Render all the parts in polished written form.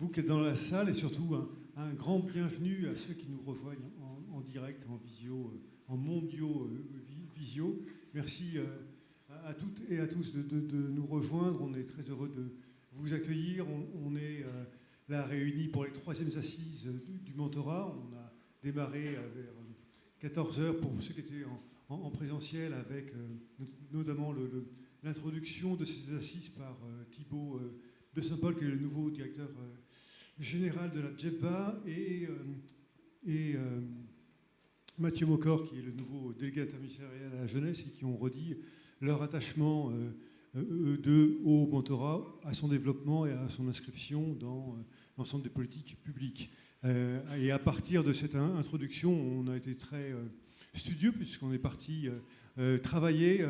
vous qui êtes dans la salle et surtout un grand bienvenue à ceux qui nous rejoignent en direct, en visio, en mondio visio. Merci à toutes et à tous de nous rejoindre. On est très heureux de vous accueillir. On est là réunis pour les 3e assises du mentorat. On a démarré vers 14h pour ceux qui étaient en présentiel avec notamment l'introduction de ces assises par Thibaut de Saint-Paul, qui est le nouveau directeur général de la JEPVA, et Mathieu Mocor, qui est le nouveau délégué interministériel à la jeunesse, et qui ont redit leur attachement au mentorat, à son développement et à son inscription dans l'ensemble des politiques publiques. Et à partir de cette introduction, on a été très studieux, puisqu'on est parti travailler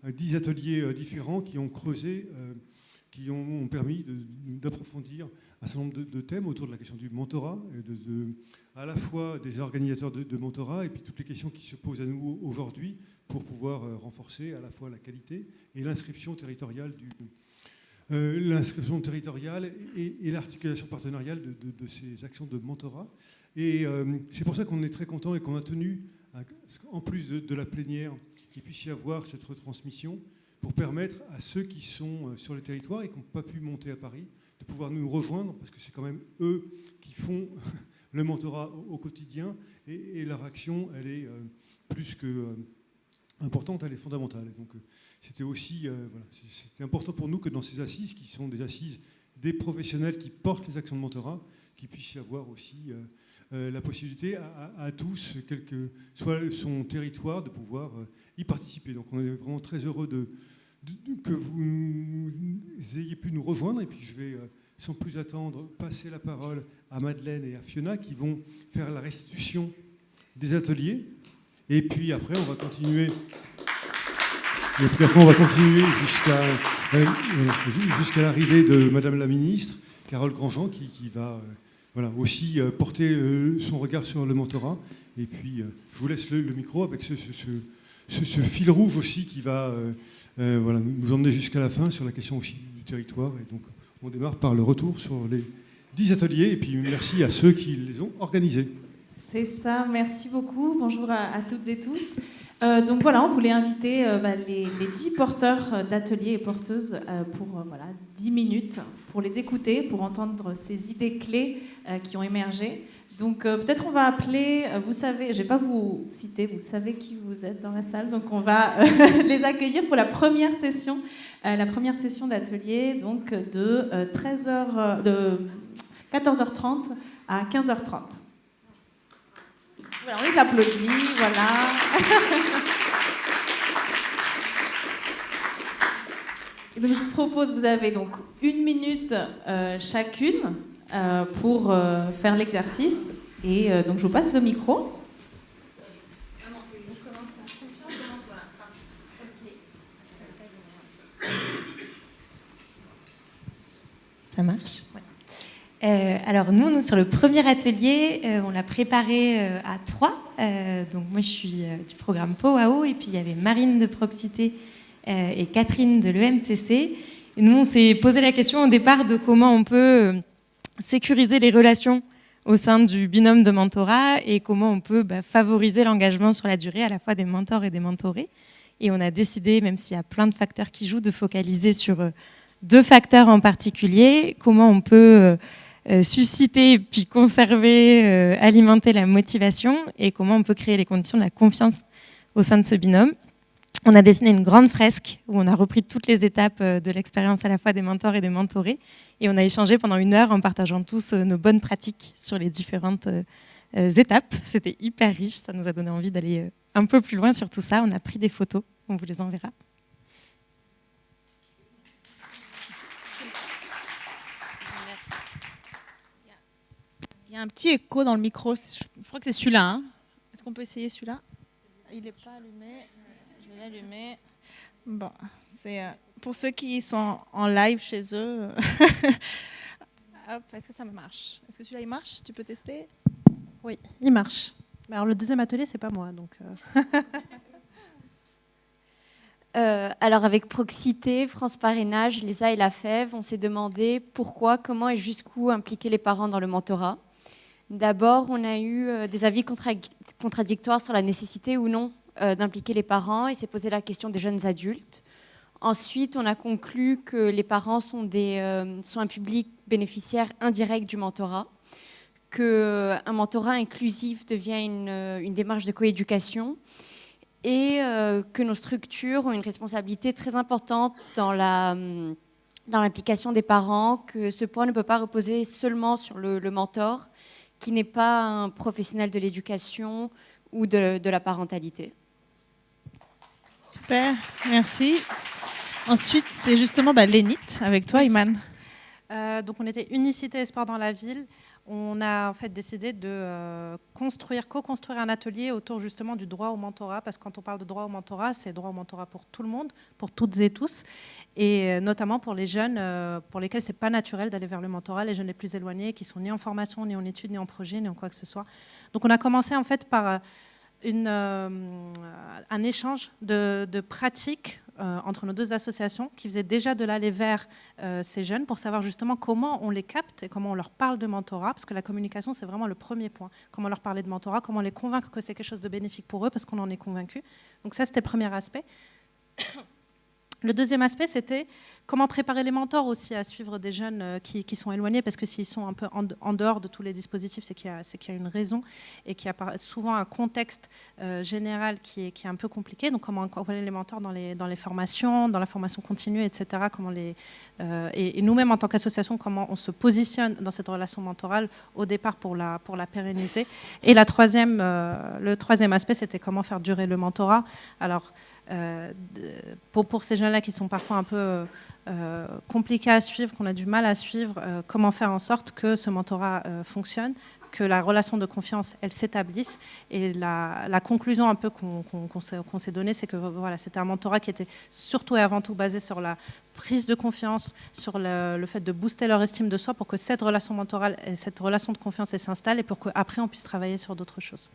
10 ateliers différents qui ont creusé, qui ont permis d'approfondir un certain nombre de thèmes autour de la question du mentorat, à la fois des organisateurs de mentorat et puis toutes les questions qui se posent à nous aujourd'hui pour pouvoir renforcer à la fois la qualité et l'inscription territoriale et l'articulation partenariale de ces actions de mentorat. Et c'est pour ça qu'on est très content et qu'on a tenu, en plus de la plénière, qu'il puisse y avoir cette retransmission pour permettre à ceux qui sont sur les territoires et qui n'ont pas pu monter à Paris de pouvoir nous rejoindre, parce que c'est quand même eux qui font le mentorat au quotidien, et leur action, elle est plus que importante, elle est fondamentale. Donc c'était aussi c'était important pour nous que dans ces assises, qui sont des assises des professionnels qui portent les actions de mentorat, qu'il puisse y avoir aussi la possibilité à tous, quel que soit son territoire, de pouvoir y participer. Donc on est vraiment très heureux que vous ayez pu nous rejoindre. Et puis je vais, sans plus attendre, passer la parole à Madeleine et à Fiona, qui vont faire la restitution des ateliers. Et puis après, on va continuer. Et puis après, on va continuer jusqu'à l'arrivée de Madame la Ministre, Carole Grandjean, qui va aussi porter son regard sur le mentorat. Et puis, je vous laisse le micro avec ce fil rouge aussi qui va nous emmener jusqu'à la fin sur la question aussi du territoire. Et donc, on démarre par le retour sur les 10 ateliers. Et puis, merci à ceux qui les ont organisés. C'est ça, merci beaucoup. Bonjour à toutes et tous. Donc voilà, on voulait inviter les 10 porteurs d'ateliers et porteuses pour 10 minutes, pour les écouter, pour entendre ces idées clés qui ont émergé. Donc peut-être on va appeler, vous savez, je ne vais pas vous citer, vous savez qui vous êtes dans la salle, donc on va les accueillir pour la première session d'atelier, donc de 14h30 à 15h30. Voilà, on les applaudit, voilà. Et donc je vous propose, vous avez donc 1 minute chacune pour faire l'exercice. Et donc je vous passe le micro. Ça marche ? Ouais. Alors nous, sur le premier atelier, on l'a préparé à 3. Donc moi, je suis du programme POAO, et puis il y avait Marine de Proxité et Catherine de l'EMCC. Et nous, on s'est posé la question au départ de comment on peut sécuriser les relations au sein du binôme de mentorat et comment on peut favoriser l'engagement sur la durée à la fois des mentors et des mentorés. Et on a décidé, même s'il y a plein de facteurs qui jouent, de focaliser sur 2 facteurs en particulier. Comment on peut susciter puis conserver, alimenter la motivation, et comment on peut créer les conditions de la confiance au sein de ce binôme. On a dessiné une grande fresque où on a repris toutes les étapes de l'expérience à la fois des mentors et des mentorés, et on a échangé pendant 1 heure en partageant tous nos bonnes pratiques sur les différentes étapes. C'était hyper riche, ça nous a donné envie d'aller un peu plus loin sur tout ça. On a pris des photos, on vous les enverra. Il y a un petit écho dans le micro, je crois que c'est celui-là. Hein. Est-ce qu'on peut essayer celui-là ? Il n'est pas allumé, je vais l'allumer. Bon, c'est pour ceux qui sont en live chez eux. Hop, est-ce que ça marche ? Est-ce que celui-là il marche ? Tu peux tester ? Oui, il marche. Alors le deuxième atelier, c'est pas moi, donc. Alors avec Proxité, France Parrainage, l'ESA et la FEV, on s'est demandé pourquoi, comment et jusqu'où impliquer les parents dans le mentorat. D'abord, on a eu des avis contradictoires sur la nécessité ou non d'impliquer les parents et s'est posé la question des jeunes adultes. Ensuite, on a conclu que les parents sont un public bénéficiaire indirect du mentorat, qu'un mentorat inclusif devient une démarche de coéducation et que nos structures ont une responsabilité très importante dans l'implication des parents, que ce point ne peut pas reposer seulement sur le mentor, qui n'est pas un professionnel de l'éducation ou de la parentalité. Super, merci. Ensuite, c'est justement l'ENIT avec toi, Iman. Donc on était Unicité et Sport dans la ville. On a en fait décidé de co-construire un atelier autour justement du droit au mentorat, parce que quand on parle de droit au mentorat, c'est droit au mentorat pour tout le monde, pour toutes et tous, et notamment pour les jeunes pour lesquels c'est pas naturel d'aller vers le mentorat, les jeunes les plus éloignés, qui sont ni en formation, ni en études, ni en projet, ni en quoi que ce soit. Donc on a commencé en fait par un échange de pratiques entre nos deux associations qui faisaient déjà de l'aller vers ces jeunes pour savoir justement comment on les capte et comment on leur parle de mentorat, parce que la communication, c'est vraiment le premier point. Comment leur parler de mentorat, comment les convaincre que c'est quelque chose de bénéfique pour eux, parce qu'on en est convaincu. Donc ça, c'était le premier aspect. Le deuxième aspect, c'était comment préparer les mentors aussi à suivre des jeunes qui sont éloignés, parce que s'ils sont un peu en dehors de tous les dispositifs, c'est qu'il y a une raison et qu'il y a souvent un contexte général qui est un peu compliqué. Donc comment accompagner les mentors dans les formations, dans la formation continue, etc. Et nous-mêmes, en tant qu'association, comment on se positionne dans cette relation mentorale au départ pour la pérenniser. Et le troisième aspect, c'était comment faire durer le mentorat. Alors, pour ces jeunes-là qui sont parfois un peu compliqués à suivre, qu'on a du mal à suivre, comment faire en sorte que ce mentorat fonctionne, que la relation de confiance, elle s'établisse. Et la conclusion un peu qu'on s'est donnée, c'est que voilà, c'était un mentorat qui était surtout et avant tout basé sur la prise de confiance, sur le fait de booster leur estime de soi pour que cette relation mentorale et cette relation de confiance elle s'installe et pour qu'après on puisse travailler sur d'autres choses.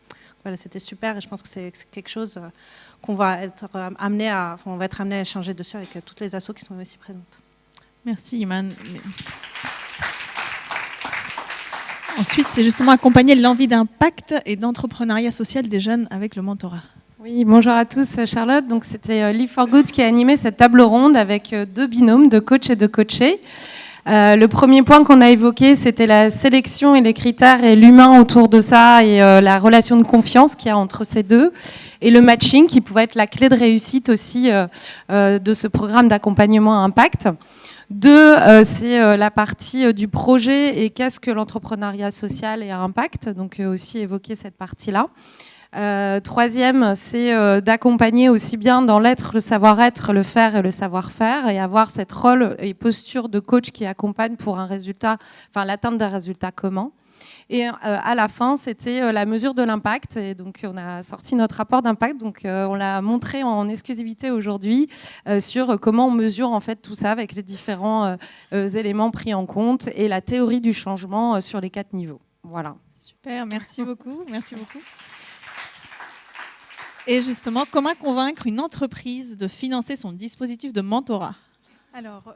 Voilà, c'était super et je pense que c'est quelque chose qu'on va être amené à échanger dessus avec toutes les assos qui sont ici présentes. Merci Iman. Ensuite, c'est justement accompagner l'envie d'impact et d'entrepreneuriat social des jeunes avec le mentorat. Oui, bonjour à tous, Charlotte. Donc, c'était Live for Good qui a animé cette table ronde avec deux binômes de coach et de coachés. Le premier point qu'on a évoqué, c'était la sélection et les critères et l'humain autour de ça et la relation de confiance qu'il y a entre ces deux. Et le matching qui pouvait être la clé de réussite aussi de ce programme d'accompagnement à impact. Deux, c'est la partie du projet et qu'est-ce que l'entrepreneuriat social et à impact. Donc aussi évoquer cette partie-là. Troisième, c'est d'accompagner aussi bien dans l'être, le savoir-être, le faire et le savoir-faire et avoir cette rôle et posture de coach qui accompagne pour un résultat, enfin l'atteinte d'un résultat commun. Et à la fin, c'était la mesure de l'impact. Et donc, on a sorti notre rapport d'impact. Donc, on l'a montré en exclusivité aujourd'hui sur comment on mesure en fait tout ça avec les différents éléments pris en compte et la théorie du changement sur les 4 niveaux. Voilà. Super, merci beaucoup. Merci beaucoup. Et justement, comment convaincre une entreprise de financer son dispositif de mentorat ? Alors,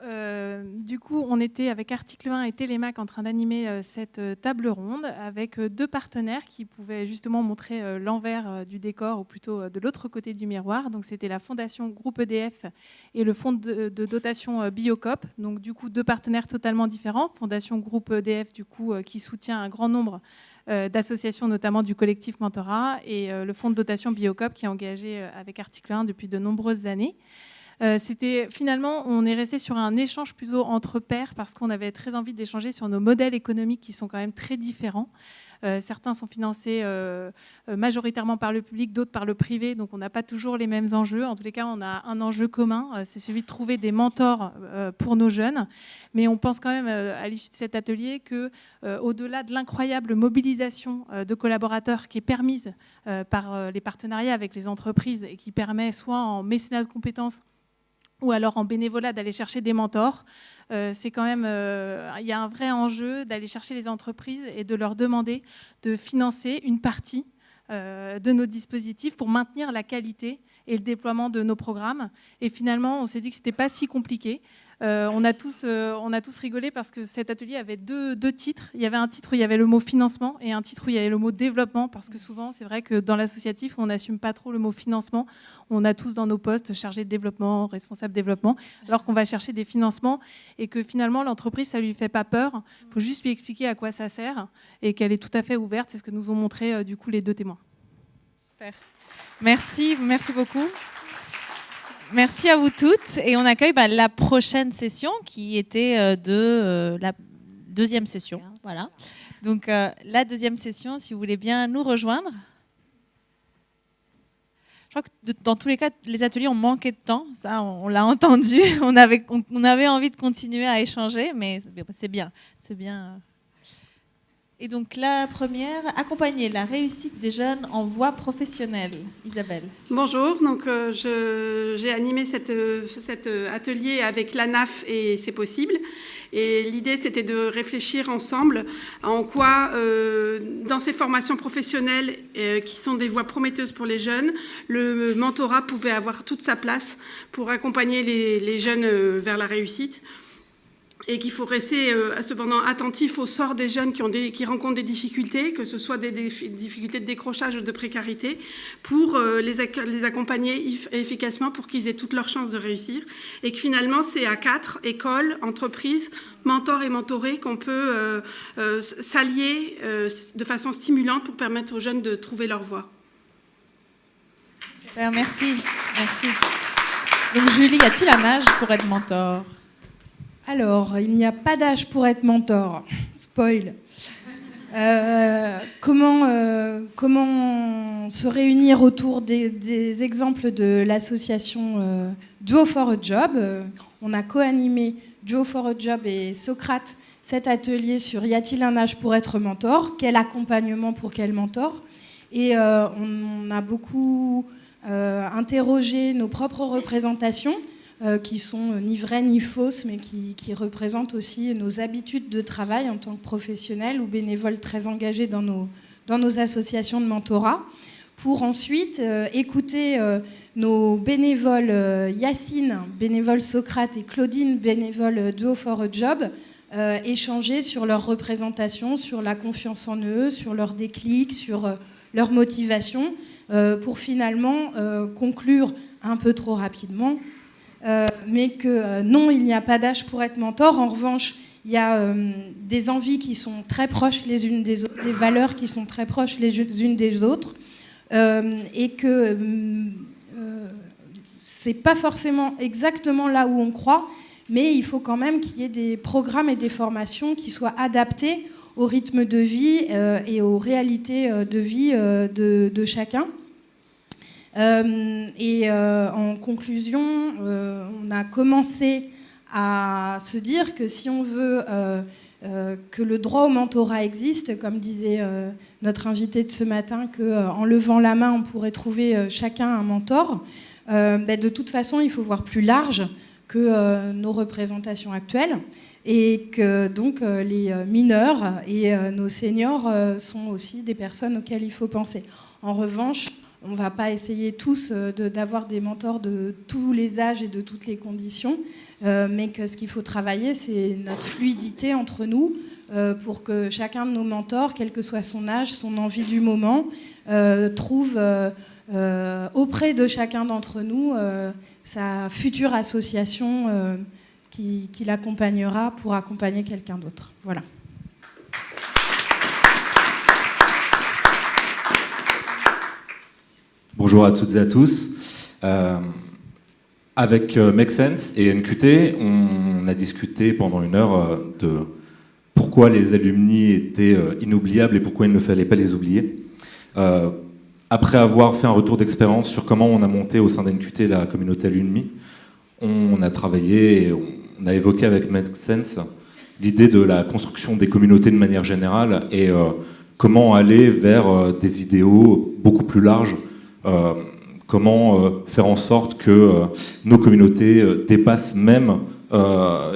du coup, on était avec Article 1 et Télémac en train d'animer cette table ronde avec deux partenaires qui pouvaient justement montrer l'envers du décor, ou plutôt de l'autre côté du miroir. Donc, c'était la Fondation Groupe EDF et le fonds de dotation Biocop. Donc, du coup, deux partenaires totalement différents. Fondation Groupe EDF, du coup, qui soutient un grand nombre d'associations, notamment du collectif Mentorat, et le fonds de dotation Biocop qui est engagé avec Article 1 depuis de nombreuses années. Finalement, on est resté sur un échange plutôt entre pairs parce qu'on avait très envie d'échanger sur nos modèles économiques qui sont quand même très différents. Certains sont financés majoritairement par le public, d'autres par le privé, donc on n'a pas toujours les mêmes enjeux. En tous les cas, on a un enjeu commun, c'est celui de trouver des mentors pour nos jeunes. Mais on pense quand même, à l'issue de cet atelier, qu'au-delà de l'incroyable mobilisation de collaborateurs qui est permise par les partenariats avec les entreprises et qui permet soit en mécénat de compétences ou alors en bénévolat d'aller chercher des mentors, c'est quand même, il y a un vrai enjeu d'aller chercher les entreprises et de leur demander de financer une partie de nos dispositifs pour maintenir la qualité et le déploiement de nos programmes. Et finalement, on s'est dit que ce n'était pas si compliqué. On a tous rigolé parce que cet atelier avait deux titres. Il y avait un titre où il y avait le mot financement et un titre où il y avait le mot développement, parce que souvent, c'est vrai que dans l'associatif, on n'assume pas trop le mot financement. On a tous dans nos postes chargé de développement, responsable développement, alors qu'on va chercher des financements et que finalement, l'entreprise, ça ne lui fait pas peur. Il faut juste lui expliquer à quoi ça sert et qu'elle est tout à fait ouverte. C'est ce que nous ont montré du coup les deux témoins. Super. Merci beaucoup. Merci à vous toutes. Et on accueille la prochaine session qui était la deuxième session. Voilà. Donc la deuxième session, si vous voulez bien nous rejoindre. Je crois que dans tous les cas, les ateliers ont manqué de temps. Ça, on l'a entendu. On avait envie de continuer à échanger, mais c'est bien. C'est bien. Et donc la première, accompagner la réussite des jeunes en voie professionnelle. Isabelle. Bonjour, donc j'ai animé cet atelier avec l'ANAF et C'est possible. Et l'idée, c'était de réfléchir ensemble en quoi, dans ces formations professionnelles qui sont des voies prometteuses pour les jeunes, le mentorat pouvait avoir toute sa place pour accompagner les jeunes vers la réussite. Et qu'il faut rester cependant attentif au sort des jeunes qui rencontrent des difficultés, que ce soit des difficultés de décrochage ou de précarité, pour les accompagner efficacement pour qu'ils aient toutes leurs chances de réussir. Et que finalement, c'est à 4, école, entreprise, mentor et mentoré, qu'on peut s'allier de façon stimulante pour permettre aux jeunes de trouver leur voie. Super, merci. Donc Julie, y a-t-il un âge pour être mentor ? Alors, il n'y a pas d'âge pour être mentor. Spoil. Comment se réunir autour des exemples de l'association Duo for a Job. On a co-animé Duo for a Job et Socrate cet atelier sur y a-t-il un âge pour être mentor ? Quel accompagnement pour quel mentor ? Et on a beaucoup interrogé nos propres représentations, qui sont ni vraies ni fausses, mais qui représentent aussi nos habitudes de travail en tant que professionnels ou bénévoles très engagés dans nos associations de mentorat, pour ensuite écouter nos bénévoles Yacine, bénévole Socrate, et Claudine, bénévole Duo for a Job, échanger sur leur représentation, sur la confiance en eux, sur leur déclic, sur leur motivation, pour finalement conclure un peu trop rapidement, mais que non, il n'y a pas d'âge pour être mentor. En revanche, il y a des envies qui sont très proches les unes des autres, des valeurs qui sont très proches les unes des autres, et que c'est pas forcément exactement là où on croit, mais il faut quand même qu'il y ait des programmes et des formations qui soient adaptés au rythme de vie et aux réalités de vie de chacun. En conclusion, on a commencé à se dire que si on veut que le droit au mentorat existe, comme disait notre invité de ce matin, qu'en levant la main, on pourrait trouver chacun un mentor, de toute façon, il faut voir plus large que nos représentations actuelles, et que donc les mineurs et nos seniors sont aussi des personnes auxquelles il faut penser. En revanche, on ne va pas essayer tous d'avoir des mentors de tous les âges et de toutes les conditions, mais que ce qu'il faut travailler, c'est notre fluidité entre nous, pour que chacun de nos mentors, quel que soit son âge, son envie du moment, trouve auprès de chacun d'entre nous sa future association qui l'accompagnera pour accompagner quelqu'un d'autre. Voilà. Bonjour à toutes et à tous. Avec Make Sense et NQT, on a discuté pendant une heure de pourquoi les alumni étaient inoubliables et pourquoi il ne fallait pas les oublier. Après avoir fait un retour d'expérience sur comment on a monté au sein d'NQT la communauté alumni, on a travaillé et on a évoqué avec Make Sense l'idée de la construction des communautés de manière générale et comment aller vers des idéaux beaucoup plus larges. Comment faire en sorte que nos communautés dépassent même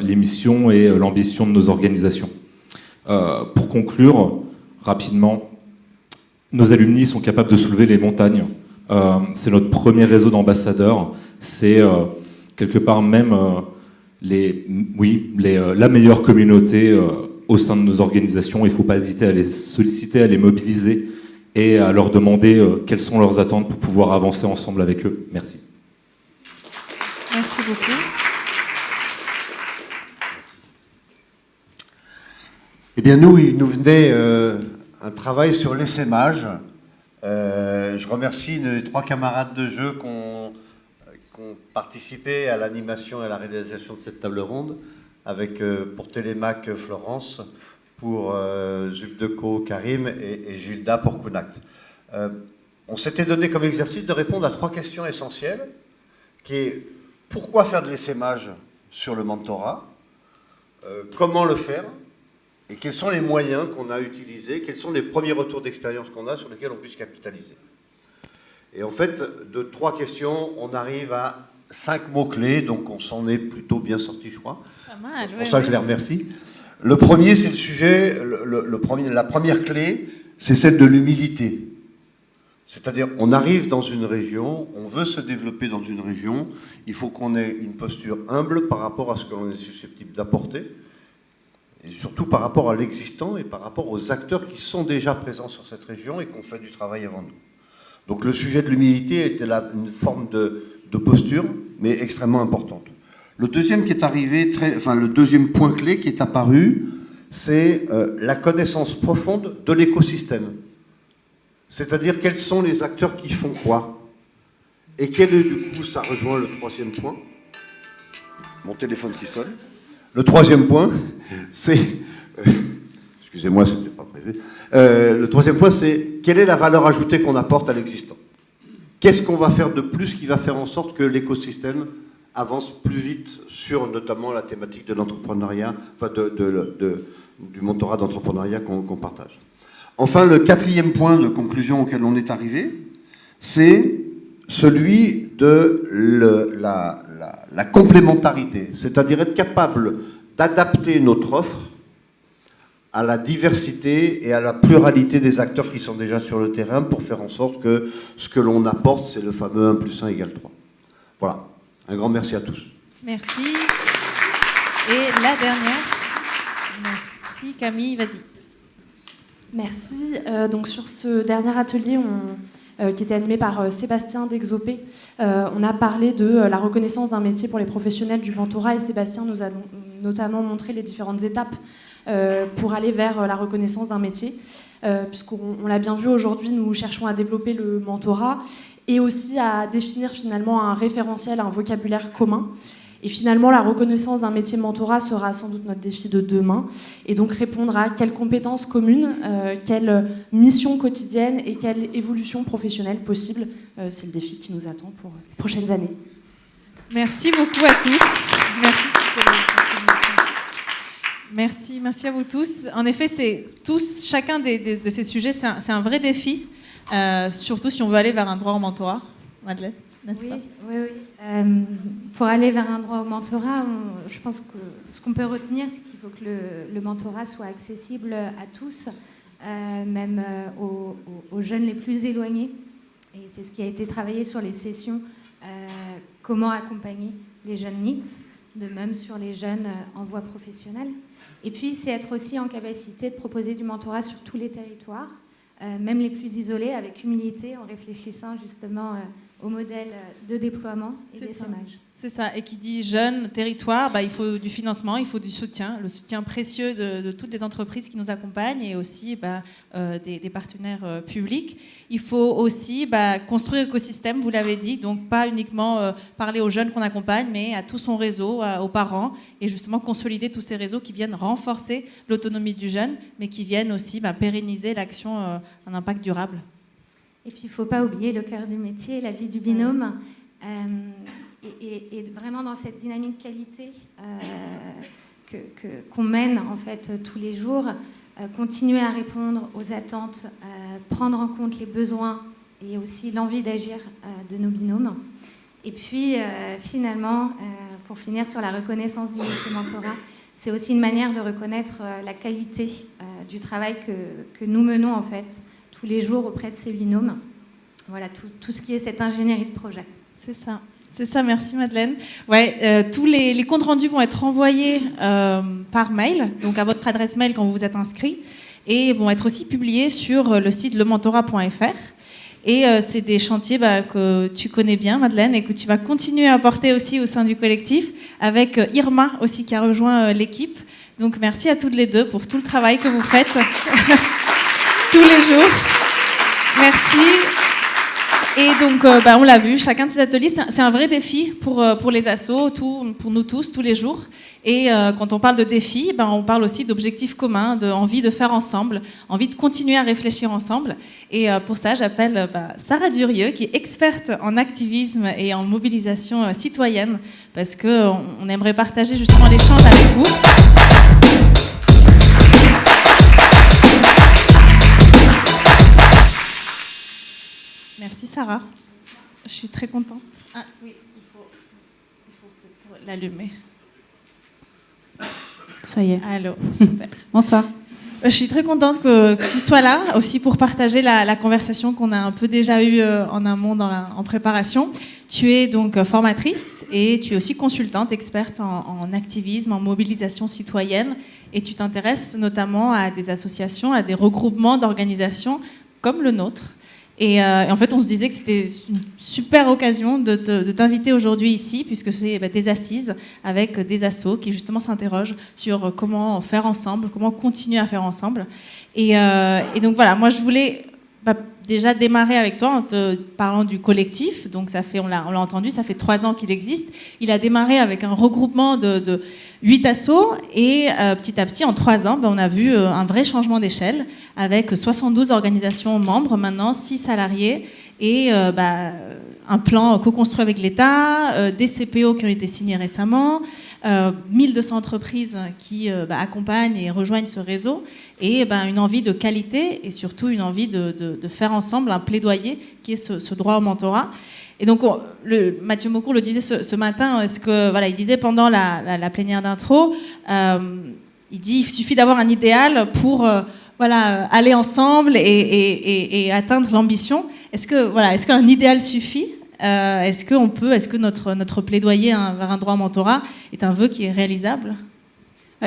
les missions et l'ambition de nos organisations. Pour conclure, rapidement, nos alumni sont capables de soulever les montagnes C'est notre premier réseau d'ambassadeurs. C'est quelque part même la meilleure communauté au sein de nos organisations. Il ne faut pas hésiter à les solliciter, à les mobiliser et à leur demander quelles sont leurs attentes pour pouvoir avancer ensemble avec eux. Merci. Merci beaucoup. Eh bien, il nous venait un travail sur l'essaimage. Je remercie les 3 camarades de jeu qui ont participé à l'animation et à la réalisation de cette table ronde, avec pour Télémac Florence, pour Zubdeco Karim et Gilda pour Kunact. On s'était donné comme exercice de répondre à 3 questions essentielles, qui est pourquoi faire de l'essaimage sur le mentorat, comment le faire, et quels sont les moyens qu'on a utilisés, quels sont les premiers retours d'expérience qu'on a sur lesquels on puisse capitaliser. Et en fait, de 3 questions, on arrive à 5 mots-clés, donc on s'en est plutôt bien sorti, je crois. C'est pour ça que je les remercie. Le premier, c'est le sujet, la première clé, c'est celle de l'humilité. C'est-à-dire, on arrive dans une région, on veut se développer dans une région, il faut qu'on ait une posture humble par rapport à ce que l'on est susceptible d'apporter, et surtout par rapport à l'existant et par rapport aux acteurs qui sont déjà présents sur cette région et qui ont fait du travail avant nous. Donc le sujet de l'humilité était là une forme de posture, mais extrêmement importante. Le deuxième qui est arrivé, le deuxième point clé qui est apparu, c'est la connaissance profonde de l'écosystème. C'est-à-dire quels sont les acteurs qui font quoi. Et quel est, du coup, ça rejoint le 3e point. Mon téléphone qui sonne. Le 3e point, c'est... excusez-moi, c'était pas prévu. Le 3e point, c'est quelle est la valeur ajoutée qu'on apporte à l'existant. Qu'est-ce qu'on va faire de plus qui va faire en sorte que l'écosystème avance plus vite sur notamment la thématique de l'entrepreneuriat, enfin du mentorat d'entrepreneuriat qu'on partage. Enfin, le 4e point de conclusion auquel on est arrivé, c'est celui de la complémentarité, c'est-à-dire être capable d'adapter notre offre à la diversité et à la pluralité des acteurs qui sont déjà sur le terrain pour faire en sorte que ce que l'on apporte, c'est le fameux 1+1 = 3. Voilà. Un grand merci à tous. Merci. Et la dernière. Merci Camille, vas-y. Merci. Donc sur ce dernier atelier, qui était animé par Sébastien Dexopé, on a parlé de la reconnaissance d'un métier pour les professionnels du mentorat et Sébastien nous a notamment montré les différentes étapes pour aller vers la reconnaissance d'un métier. Puisqu'on l'a bien vu aujourd'hui, nous cherchons à développer le mentorat et aussi à définir finalement un référentiel, un vocabulaire commun. Et finalement, la reconnaissance d'un métier mentorat sera sans doute notre défi de demain. Et donc répondre à quelles compétences communes, quelle mission quotidienne et quelle évolution professionnelle possible. C'est le défi qui nous attend pour les prochaines années. Merci beaucoup à tous. Merci pour merci à vous tous. En effet, chacun de ces sujets, c'est un vrai défi, surtout si on veut aller vers un droit au mentorat. Madeleine, n'est-ce pas ? Oui. Pour aller vers un droit au mentorat, je pense que ce qu'on peut retenir, c'est qu'il faut que le mentorat soit accessible à tous, même aux jeunes les plus éloignés. Et c'est ce qui a été travaillé sur les sessions, comment accompagner les jeunes NEET, de même sur les jeunes en voie professionnelle. Et puis, c'est être aussi en capacité de proposer du mentorat sur tous les territoires, même les plus isolés, avec humilité, en réfléchissant justement au modèle de déploiement et d'essaimage. C'est ça. Et qui dit jeune, territoire, il faut du financement, il faut du soutien, le soutien précieux de toutes les entreprises qui nous accompagnent et aussi des partenaires publics. Il faut aussi construire l'écosystème, vous l'avez dit, donc pas uniquement parler aux jeunes qu'on accompagne, mais à tout son réseau, aux parents, et justement consolider tous ces réseaux qui viennent renforcer l'autonomie du jeune, mais qui viennent aussi pérenniser l'action en impact durable. Et puis il ne faut pas oublier le cœur du métier, la vie du binôme. Et vraiment dans cette dynamique qualité qu'on mène en fait tous les jours, continuer à répondre aux attentes, prendre en compte les besoins et aussi l'envie d'agir de nos binômes. Et puis finalement, pour finir sur la reconnaissance du métier mentorat, c'est aussi une manière de reconnaître la qualité du travail que nous menons en fait tous les jours auprès de ces binômes. voilà, tout ce qui est cette ingénierie de projet. C'est ça. C'est ça, merci Madeleine. Ouais, tous les comptes rendus vont être envoyés par mail, donc à votre adresse mail quand vous vous êtes inscrit, et vont être aussi publiés sur le site lementorat.fr. Et c'est des chantiers que tu connais bien, Madeleine, et que tu vas continuer à porter aussi au sein du collectif, avec Irma aussi qui a rejoint l'équipe. Donc merci à toutes les deux pour tout le travail que vous faites tous les jours. Merci. Et donc, on l'a vu, chacun de ces ateliers, c'est un vrai défi pour les assos, pour nous tous, tous les jours. Et quand on parle de défis, on parle aussi d'objectifs communs, d'envie de faire ensemble, envie de continuer à réfléchir ensemble. Et pour ça, j'appelle Sarah Durieux, qui est experte en activisme et en mobilisation citoyenne, parce qu'on aimerait partager justement l'échange avec vous. Merci Sarah, je suis très contente. Ah oui, il faut peut-être l'allumer. Ça y est. Allô, super. Bonsoir. Je suis très contente que tu sois là aussi pour partager la conversation qu'on a un peu déjà eue en amont en préparation. Tu es donc formatrice et tu es aussi consultante, experte en activisme, en mobilisation citoyenne, et tu t'intéresses notamment à des associations, à des regroupements d'organisations comme le nôtre. Et en fait, on se disait que c'était une super occasion de t'inviter aujourd'hui ici, puisque c'est des assises avec des assos qui justement s'interrogent sur comment faire ensemble, comment continuer à faire ensemble. Et donc voilà, moi je voulais déjà démarrer avec toi en te parlant du collectif. Donc ça fait, on l'a entendu, ça fait 3 ans qu'il existe. Il a démarré avec un regroupement de 8 assos et petit à petit, en 3 ans, on a vu un vrai changement d'échelle avec 72 organisations membres, maintenant 6 salariés et un plan co-construit avec l'État, des CPO qui ont été signés récemment, 1200 entreprises qui accompagnent et rejoignent ce réseau et une envie de qualité et surtout une envie de faire ensemble un plaidoyer qui est ce droit au mentorat. Et donc, Mathieu Maucourt le disait ce matin, il disait pendant la plénière d'intro, il dit il suffit d'avoir un idéal pour aller ensemble et atteindre l'ambition. Est-ce qu'un idéal suffit ? Est-ce que notre plaidoyer vers un droit au mentorat est un vœu qui est réalisable ?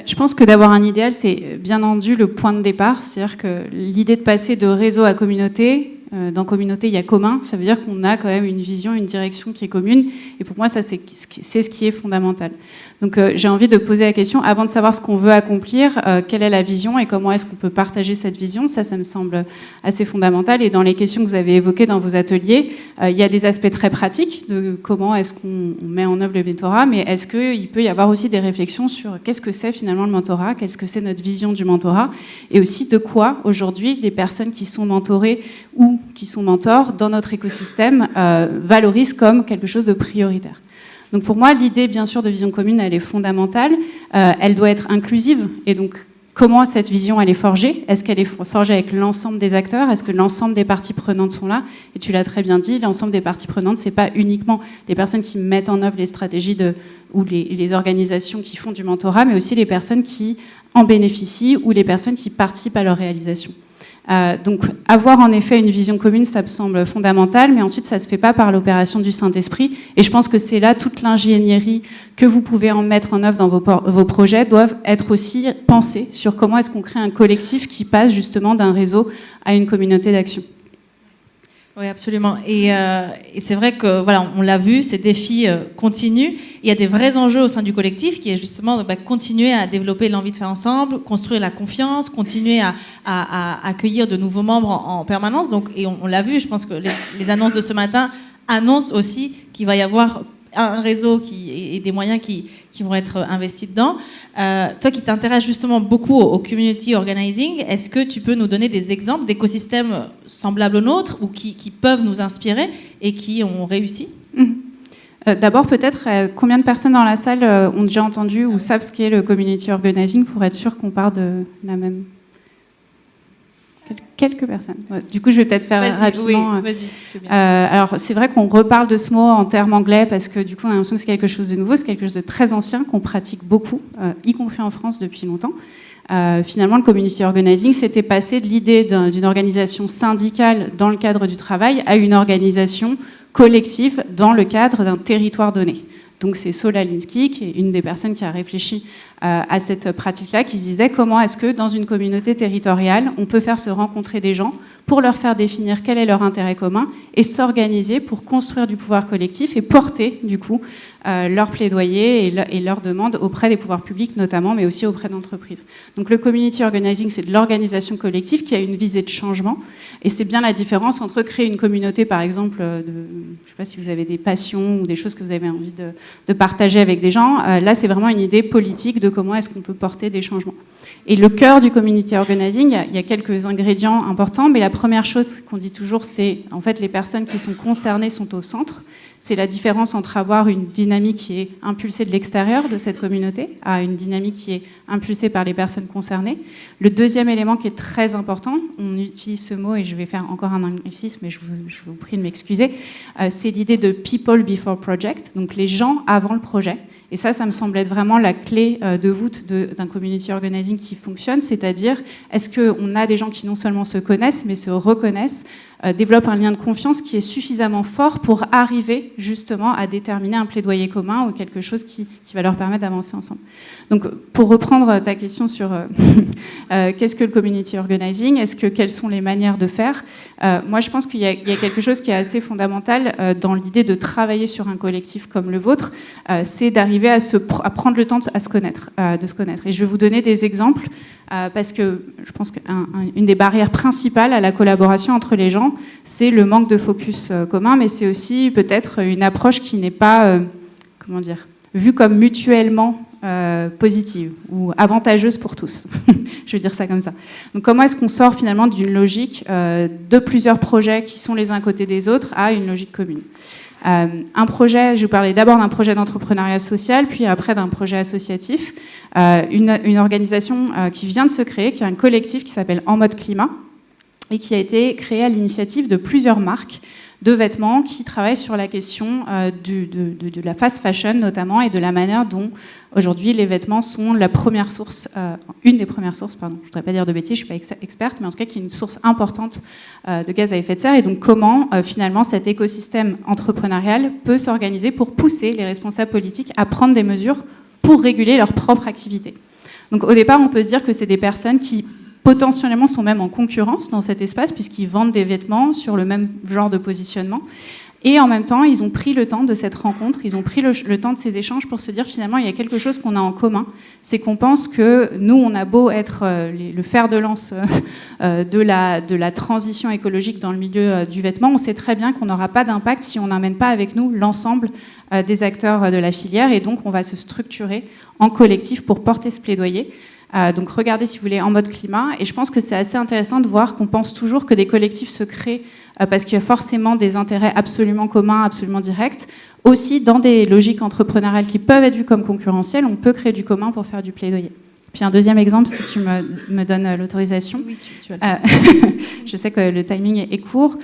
Je pense que d'avoir un idéal, c'est bien entendu le point de départ. C'est-à-dire que l'idée de passer de réseau à communauté, dans communauté, il y a commun. Ça veut dire qu'on a quand même une vision, une direction qui est commune. Et pour moi, ça, c'est ce qui est fondamental. Donc, j'ai envie de poser la question, avant de savoir ce qu'on veut accomplir, quelle est la vision et comment est-ce qu'on peut partager cette vision. Ça me semble assez fondamental. Et dans les questions que vous avez évoquées dans vos ateliers, il y a des aspects très pratiques de comment est-ce qu'on met en œuvre le mentorat, mais est-ce qu'il peut y avoir aussi des réflexions sur qu'est-ce que c'est finalement le mentorat, qu'est-ce que c'est notre vision du mentorat, et aussi de quoi, aujourd'hui, les personnes qui sont mentorées ou qui sont mentors dans notre écosystème valorisent comme quelque chose de prioritaire. Donc pour moi, l'idée, bien sûr, de vision commune, elle est fondamentale. Elle doit être inclusive. Et donc, comment cette vision, elle est forgée ? Est-ce qu'elle est forgée avec l'ensemble des acteurs ? Est-ce que l'ensemble des parties prenantes sont là ? Et tu l'as très bien dit, l'ensemble des parties prenantes, c'est pas uniquement les personnes qui mettent en œuvre les stratégies ou les organisations qui font du mentorat, mais aussi les personnes qui en bénéficient ou les personnes qui participent à leur réalisation. Donc avoir en effet une vision commune, ça me semble fondamental, mais ensuite ça ne se fait pas par l'opération du Saint-Esprit. Et je pense que c'est là toute l'ingénierie que vous pouvez en mettre en œuvre dans vos projets doivent être aussi pensées sur comment est-ce qu'on crée un collectif qui passe justement d'un réseau à une communauté d'action. Oui, absolument. Et c'est vrai que on l'a vu, ces défis continuent. Il y a des vrais enjeux au sein du collectif qui est justement continuer à développer l'envie de faire ensemble, construire la confiance, continuer à accueillir de nouveaux membres en permanence. Et on l'a vu, je pense que les annonces de ce matin annoncent aussi qu'il va y avoir un réseau et des moyens qui vont être investis dedans. Toi qui t'intéresses justement beaucoup au community organizing, est-ce que tu peux nous donner des exemples d'écosystèmes semblables aux nôtres ou qui peuvent nous inspirer et qui ont réussi ? D'abord, peut-être, combien de personnes dans la salle ont déjà entendu ou savent ce qu'est le community organizing pour être sûr qu'on part de la même... Quelques personnes. Ouais. Du coup, je vais peut-être faire rapidement. Oui, vas-y, tu fais bien. Alors, c'est vrai qu'on reparle de ce mot en termes anglais parce que du coup, on a l'impression que c'est quelque chose de nouveau, c'est quelque chose de très ancien qu'on pratique beaucoup, y compris en France depuis longtemps. Finalement, le community organizing, c'était passé de l'idée d'une organisation syndicale dans le cadre du travail à une organisation collective dans le cadre d'un territoire donné. Donc c'est Saul Alinsky, qui est une des personnes qui a réfléchi à cette pratique-là, qui se disait comment est-ce que dans une communauté territoriale, on peut faire se rencontrer des gens pour leur faire définir quel est leur intérêt commun et s'organiser pour construire du pouvoir collectif et porter du coup leur plaidoyer et leurs demandes auprès des pouvoirs publics notamment, mais aussi auprès d'entreprises. Donc le community organizing, c'est de l'organisation collective qui a une visée de changement, et c'est bien la différence entre créer une communauté, par exemple, je ne sais pas si vous avez des passions ou des choses que vous avez envie de partager avec des gens. Là, c'est vraiment une idée politique de comment est-ce qu'on peut porter des changements. Et le cœur du community organizing, il y a quelques ingrédients importants, mais la première chose qu'on dit toujours, c'est en fait les personnes qui sont concernées sont au centre. C'est la différence entre avoir une dynamique qui est impulsée de l'extérieur de cette communauté à une dynamique qui est impulsée par les personnes concernées. Le deuxième élément qui est très important, on utilise ce mot et je vais faire encore un anglicisme, mais je vous prie de m'excuser, c'est l'idée de people before project, donc les gens avant le projet. Et ça me semble être vraiment la clé de voûte d'un community organizing qui fonctionne, c'est-à-dire est-ce qu'on a des gens qui non seulement se connaissent, mais se reconnaissent, développent un lien de confiance qui est suffisamment fort pour arriver justement à déterminer un plaidoyer commun ou quelque chose qui va leur permettre d'avancer ensemble. Donc pour reprendre ta question sur qu'est-ce que le community organizing, quelles sont les manières de faire, moi je pense qu'il y a quelque chose qui est assez fondamental dans l'idée de travailler sur un collectif comme le vôtre, c'est d'arriver à prendre le temps de se connaître. Et je vais vous donner des exemples parce que je pense qu'une des barrières principales à la collaboration entre les gens, c'est le manque de focus commun, mais c'est aussi peut-être une approche qui n'est pas, vue comme mutuellement positive ou avantageuse pour tous. Je vais dire ça comme ça. Donc comment est-ce qu'on sort finalement d'une logique de plusieurs projets qui sont les uns à côté des autres à une logique commune? Un projet, je vais vous parler d'abord d'un projet d'entrepreneuriat social, puis après d'un projet associatif, une organisation qui vient de se créer, qui est un collectif qui s'appelle En Mode Climat, et qui a été créé à l'initiative de plusieurs marques de vêtements qui travaillent sur la question de la fast fashion notamment, et de la manière dont aujourd'hui les vêtements sont la première source, une des premières sources, pardon, je ne voudrais pas dire de bêtises, je ne suis pas experte, mais en tout cas qui est une source importante de gaz à effet de serre, et donc comment finalement cet écosystème entrepreneurial peut s'organiser pour pousser les responsables politiques à prendre des mesures pour réguler leur propre activité. Donc au départ, on peut se dire que c'est des personnes qui potentiellement sont même en concurrence dans cet espace puisqu'ils vendent des vêtements sur le même genre de positionnement. Et en même temps, ils ont pris le temps de cette rencontre, ils ont pris le temps de ces échanges pour se dire finalement il y a quelque chose qu'on a en commun. C'est qu'on pense que nous, on a beau être le fer de lance de la transition écologique dans le milieu du vêtement, on sait très bien qu'on n'aura pas d'impact si on n'amène pas avec nous l'ensemble des acteurs de la filière, et donc on va se structurer en collectif pour porter ce plaidoyer. Donc regardez si vous voulez En Mode Climat, et je pense que c'est assez intéressant de voir qu'on pense toujours que des collectifs se créent parce qu'il y a forcément des intérêts absolument communs, absolument directs. Aussi, dans des logiques entrepreneuriales qui peuvent être vues comme concurrentielles, on peut créer du commun pour faire du plaidoyer. Puis un deuxième exemple, si tu me donnes l'autorisation. Oui, tu as le je sais que le timing est court,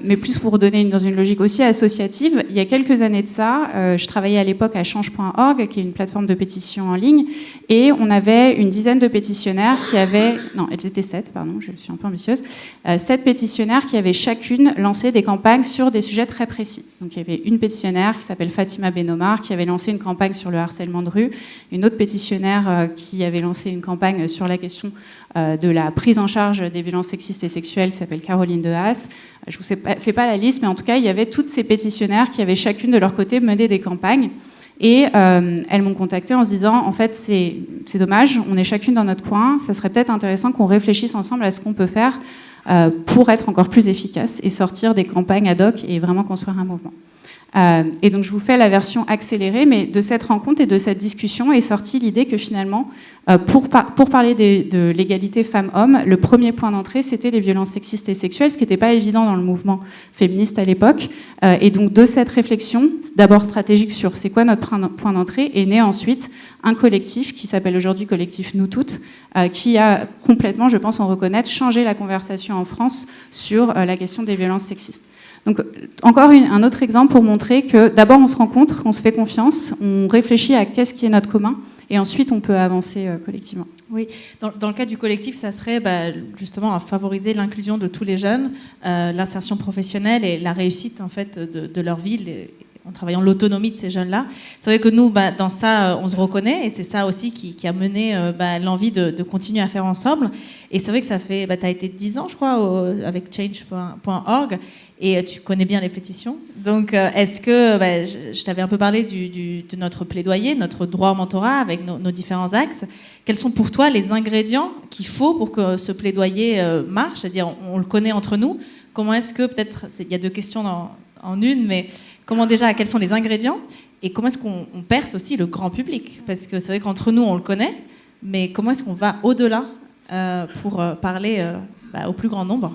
mais plus pour donner dans une logique aussi associative. Il y a quelques années de ça, je travaillais à l'époque à change.org, qui est une plateforme de pétition en ligne, et on avait une dizaine de pétitionnaires qui avaient... Non, elles étaient 7, pardon, je suis un peu ambitieuse. 7 pétitionnaires qui avaient chacune lancé des campagnes sur des sujets très précis. Donc il y avait une pétitionnaire qui s'appelle Fatima Benomar, qui avait lancé une campagne sur le harcèlement de rue, une autre pétitionnaire qui avait lancé une campagne sur la question de la prise en charge des violences sexistes et sexuelles, qui s'appelle Caroline de Haas. Je ne vous fais pas la liste, mais en tout cas, il y avait toutes ces pétitionnaires qui avaient chacune de leur côté mené des campagnes. Et elles m'ont contactée en se disant, en fait, c'est dommage, on est chacune dans notre coin, ça serait peut-être intéressant qu'on réfléchisse ensemble à ce qu'on peut faire pour être encore plus efficace et sortir des campagnes ad hoc et vraiment construire un mouvement. Et donc je vous fais la version accélérée, mais de cette rencontre et de cette discussion est sortie l'idée que finalement, pour parler de l'égalité femmes-hommes, le premier point d'entrée, c'était les violences sexistes et sexuelles, ce qui n'était pas évident dans le mouvement féministe à l'époque. Et donc de cette réflexion, d'abord stratégique sur c'est quoi notre point d'entrée, est né ensuite un collectif qui s'appelle aujourd'hui Collectif Nous Toutes, qui a complètement, je pense en reconnaître, changé la conversation en France sur la question des violences sexistes. Donc, encore un autre exemple pour montrer que d'abord on se rencontre, on se fait confiance, on réfléchit à qu'est-ce qui est notre commun, et ensuite on peut avancer collectivement. Oui, dans le cas du collectif, ça serait justement à favoriser l'inclusion de tous les jeunes, l'insertion professionnelle et la réussite en fait de leur vie, en travaillant l'autonomie de ces jeunes-là. C'est vrai que nous, dans ça, on se reconnaît, et c'est ça aussi qui a mené l'envie de continuer à faire ensemble. Et c'est vrai que ça fait, tu as été 10 ans, je crois, avec change.org, et tu connais bien les pétitions. Donc, est-ce que, je t'avais un peu parlé de notre plaidoyer, notre droit au mentorat, avec nos différents axes. Quels sont pour toi les ingrédients qu'il faut pour que ce plaidoyer marche? C'est-à-dire, on le connaît entre nous. Comment est-ce que, peut-être, il y a 2 questions en une, mais comment déjà, quels sont les ingrédients et comment est-ce qu'on perce aussi le grand public? Parce que c'est vrai qu'entre nous, on le connaît, mais comment est-ce qu'on va au-delà pour parler au plus grand nombre?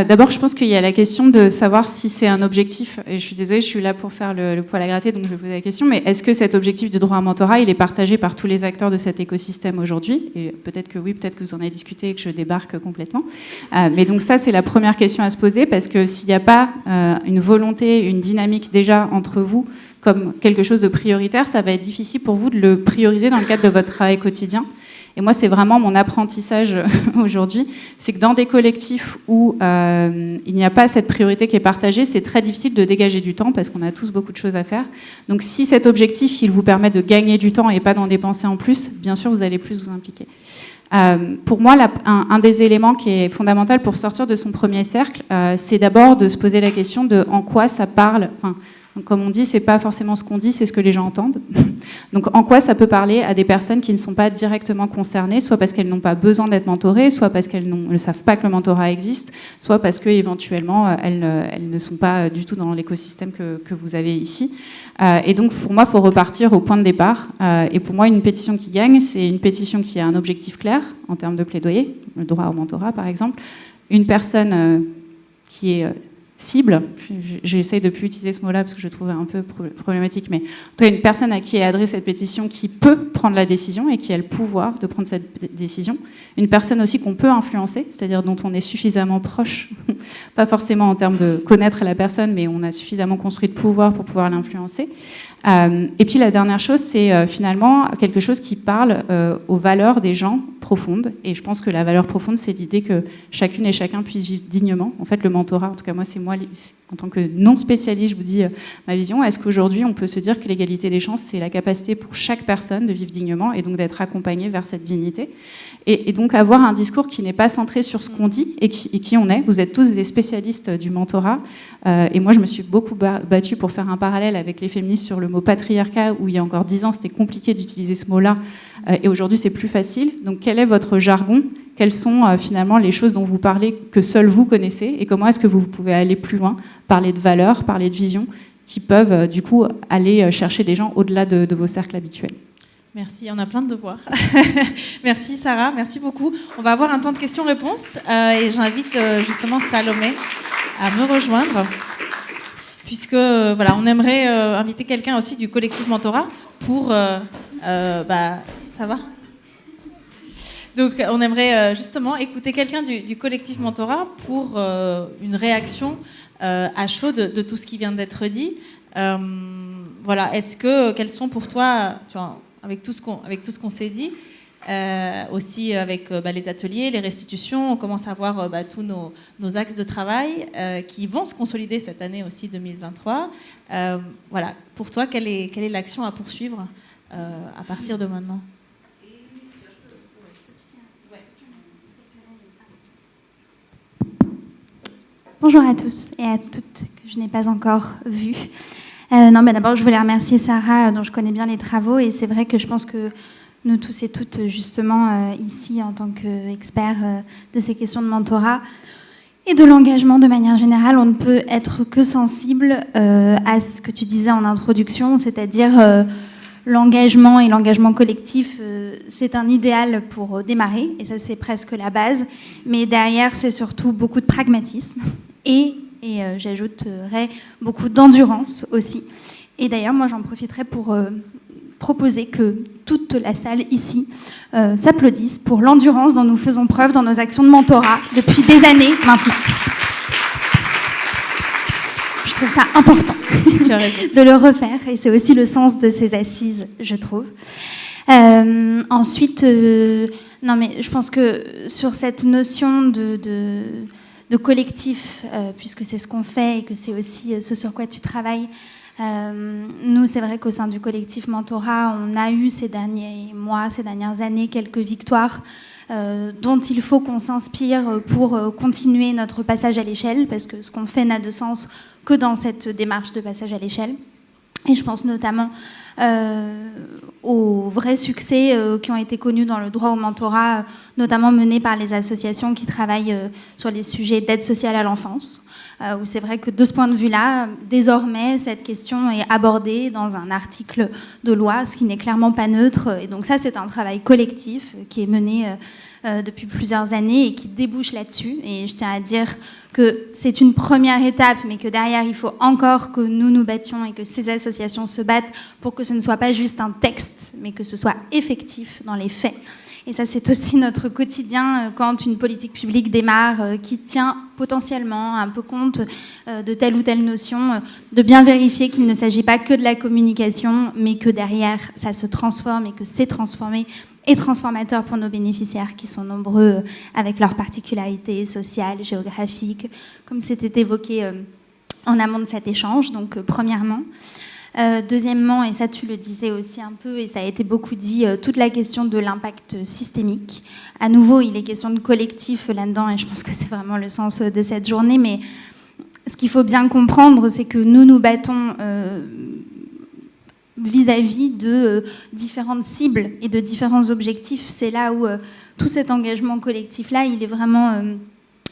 D'abord, je pense qu'il y a la question de savoir si c'est un objectif. Et je suis désolée, je suis là pour faire le poil à gratter, donc je vais poser la question. Mais est-ce que cet objectif de droit à mentorat, il est partagé par tous les acteurs de cet écosystème aujourd'hui? Et peut-être que oui, peut-être que vous en avez discuté et que je débarque complètement. Mais donc ça, c'est la première question à se poser, parce que s'il n'y a pas une volonté, une dynamique déjà entre vous, comme quelque chose de prioritaire, ça va être difficile pour vous de le prioriser dans le cadre de votre travail quotidien. Et moi, c'est vraiment mon apprentissage aujourd'hui, c'est que dans des collectifs où il n'y a pas cette priorité qui est partagée, c'est très difficile de dégager du temps parce qu'on a tous beaucoup de choses à faire. Donc si cet objectif, il vous permet de gagner du temps et pas d'en dépenser en plus, bien sûr, vous allez plus vous impliquer. Pour moi, un des éléments qui est fondamental pour sortir de son premier cercle, c'est d'abord de se poser la question de en quoi ça parle. Donc, comme on dit, c'est pas forcément ce qu'on dit, c'est ce que les gens entendent. Donc, en quoi ça peut parler à des personnes qui ne sont pas directement concernées, soit parce qu'elles n'ont pas besoin d'être mentorées, soit parce qu'elles ne savent pas que le mentorat existe, soit parce qu'éventuellement, elles ne sont pas du tout dans l'écosystème que vous avez ici. Et donc, pour moi, il faut repartir au point de départ. Et pour moi, une pétition qui gagne, c'est une pétition qui a un objectif clair en termes de plaidoyer, le droit au mentorat, par exemple. Une personne qui est cible, j'essaye de ne plus utiliser ce mot-là parce que je le trouve un peu problématique, mais en tout cas une personne à qui est adressée cette pétition qui peut prendre la décision et qui a le pouvoir de prendre cette décision. Une personne aussi qu'on peut influencer, c'est-à-dire dont on est suffisamment proche, pas forcément en termes de connaître la personne, mais on a suffisamment construit de pouvoir pour pouvoir l'influencer. Et puis la dernière chose, c'est finalement quelque chose qui parle aux valeurs des gens profondes. Et je pense que la valeur profonde, c'est l'idée que chacune et chacun puisse vivre dignement. En fait, le mentorat, en tout cas moi, c'est moi, en tant que non spécialiste, je vous dis ma vision. Est-ce qu'aujourd'hui, on peut se dire que l'égalité des chances, c'est la capacité pour chaque personne de vivre dignement et donc d'être accompagnée vers cette dignité? Et donc avoir un discours qui n'est pas centré sur ce qu'on dit et qui on est. Vous êtes tous des spécialistes du mentorat. Et moi, je me suis beaucoup battue pour faire un parallèle avec les féministes sur le mot patriarcat, où il y a encore 10 ans, c'était compliqué d'utiliser ce mot-là. Et aujourd'hui, c'est plus facile. Donc, quel est votre jargon? Quelles sont finalement les choses dont vous parlez que seuls vous connaissez? Et comment est-ce que vous pouvez aller plus loin, parler de valeurs, parler de visions, qui peuvent du coup aller chercher des gens au-delà de vos cercles habituels? Merci, on a plein de devoirs. Merci Sarah, merci beaucoup. On va avoir un temps de questions-réponses et j'invite justement Salomé à me rejoindre, puisque voilà, on aimerait inviter quelqu'un aussi du collectif Mentorat pour... ça va ? Donc on aimerait justement écouter quelqu'un du collectif Mentorat pour une réaction à chaud de tout ce qui vient d'être dit. Voilà, quels sont pour toi... Tu vois, avec tout ce qu'on s'est dit, aussi avec les ateliers, les restitutions, on commence à voir tous nos axes de travail qui vont se consolider cette année aussi 2023. Voilà, pour toi, quelle est l'action à poursuivre à partir de maintenant? Bonjour à tous et à toutes que je n'ai pas encore vues. D'abord, je voulais remercier Sarah, dont je connais bien les travaux, et c'est vrai que je pense que nous tous et toutes, justement, ici, en tant qu'experts de ces questions de mentorat et de l'engagement de manière générale, on ne peut être que sensible à ce que tu disais en introduction, c'est-à-dire l'engagement et l'engagement collectif, c'est un idéal pour démarrer, et ça, c'est presque la base, mais derrière, c'est surtout beaucoup de pragmatisme et j'ajouterais beaucoup d'endurance aussi. Et d'ailleurs, moi, j'en profiterai pour proposer que toute la salle ici s'applaudisse pour l'endurance dont nous faisons preuve dans nos actions de mentorat depuis des années maintenant. Je trouve ça important Tu as raison. de le refaire. Et c'est aussi le sens de ces assises, je trouve. Ensuite, non, mais je pense que sur cette notion de collectif, puisque c'est ce qu'on fait et que c'est aussi ce sur quoi tu travailles, nous, c'est vrai qu'au sein du collectif Mentorat, on a eu ces derniers mois, ces dernières années, quelques victoires dont il faut qu'on s'inspire pour continuer notre passage à l'échelle, parce que ce qu'on fait n'a de sens que dans cette démarche de passage à l'échelle. Et je pense notamment aux vrais succès qui ont été connus dans le droit au mentorat, notamment menés par les associations qui travaillent sur les sujets d'aide sociale à l'enfance, où c'est vrai que de ce point de vue-là, désormais, cette question est abordée dans un article de loi, ce qui n'est clairement pas neutre. Et donc ça, c'est un travail collectif qui est mené depuis plusieurs années et qui débouche là-dessus. Et je tiens à dire que c'est une première étape, mais que derrière, il faut encore que nous nous battions et que ces associations se battent pour que ce ne soit pas juste un texte, mais que ce soit effectif dans les faits. Et ça, c'est aussi notre quotidien quand une politique publique démarre, qui tient potentiellement un peu compte de telle ou telle notion, de bien vérifier qu'il ne s'agit pas que de la communication, mais que derrière, ça se transforme et que c'est transformé et transformateur pour nos bénéficiaires qui sont nombreux avec leurs particularités sociales, géographiques, comme c'était évoqué en amont de cet échange, donc premièrement. Deuxièmement, et ça tu le disais aussi un peu, et ça a été beaucoup dit, toute la question de l'impact systémique. À nouveau, il est question de collectif là-dedans, et je pense que c'est vraiment le sens de cette journée, mais ce qu'il faut bien comprendre, c'est que nous nous battons vis-à-vis de différentes cibles et de différents objectifs. C'est là où tout cet engagement collectif-là, il est vraiment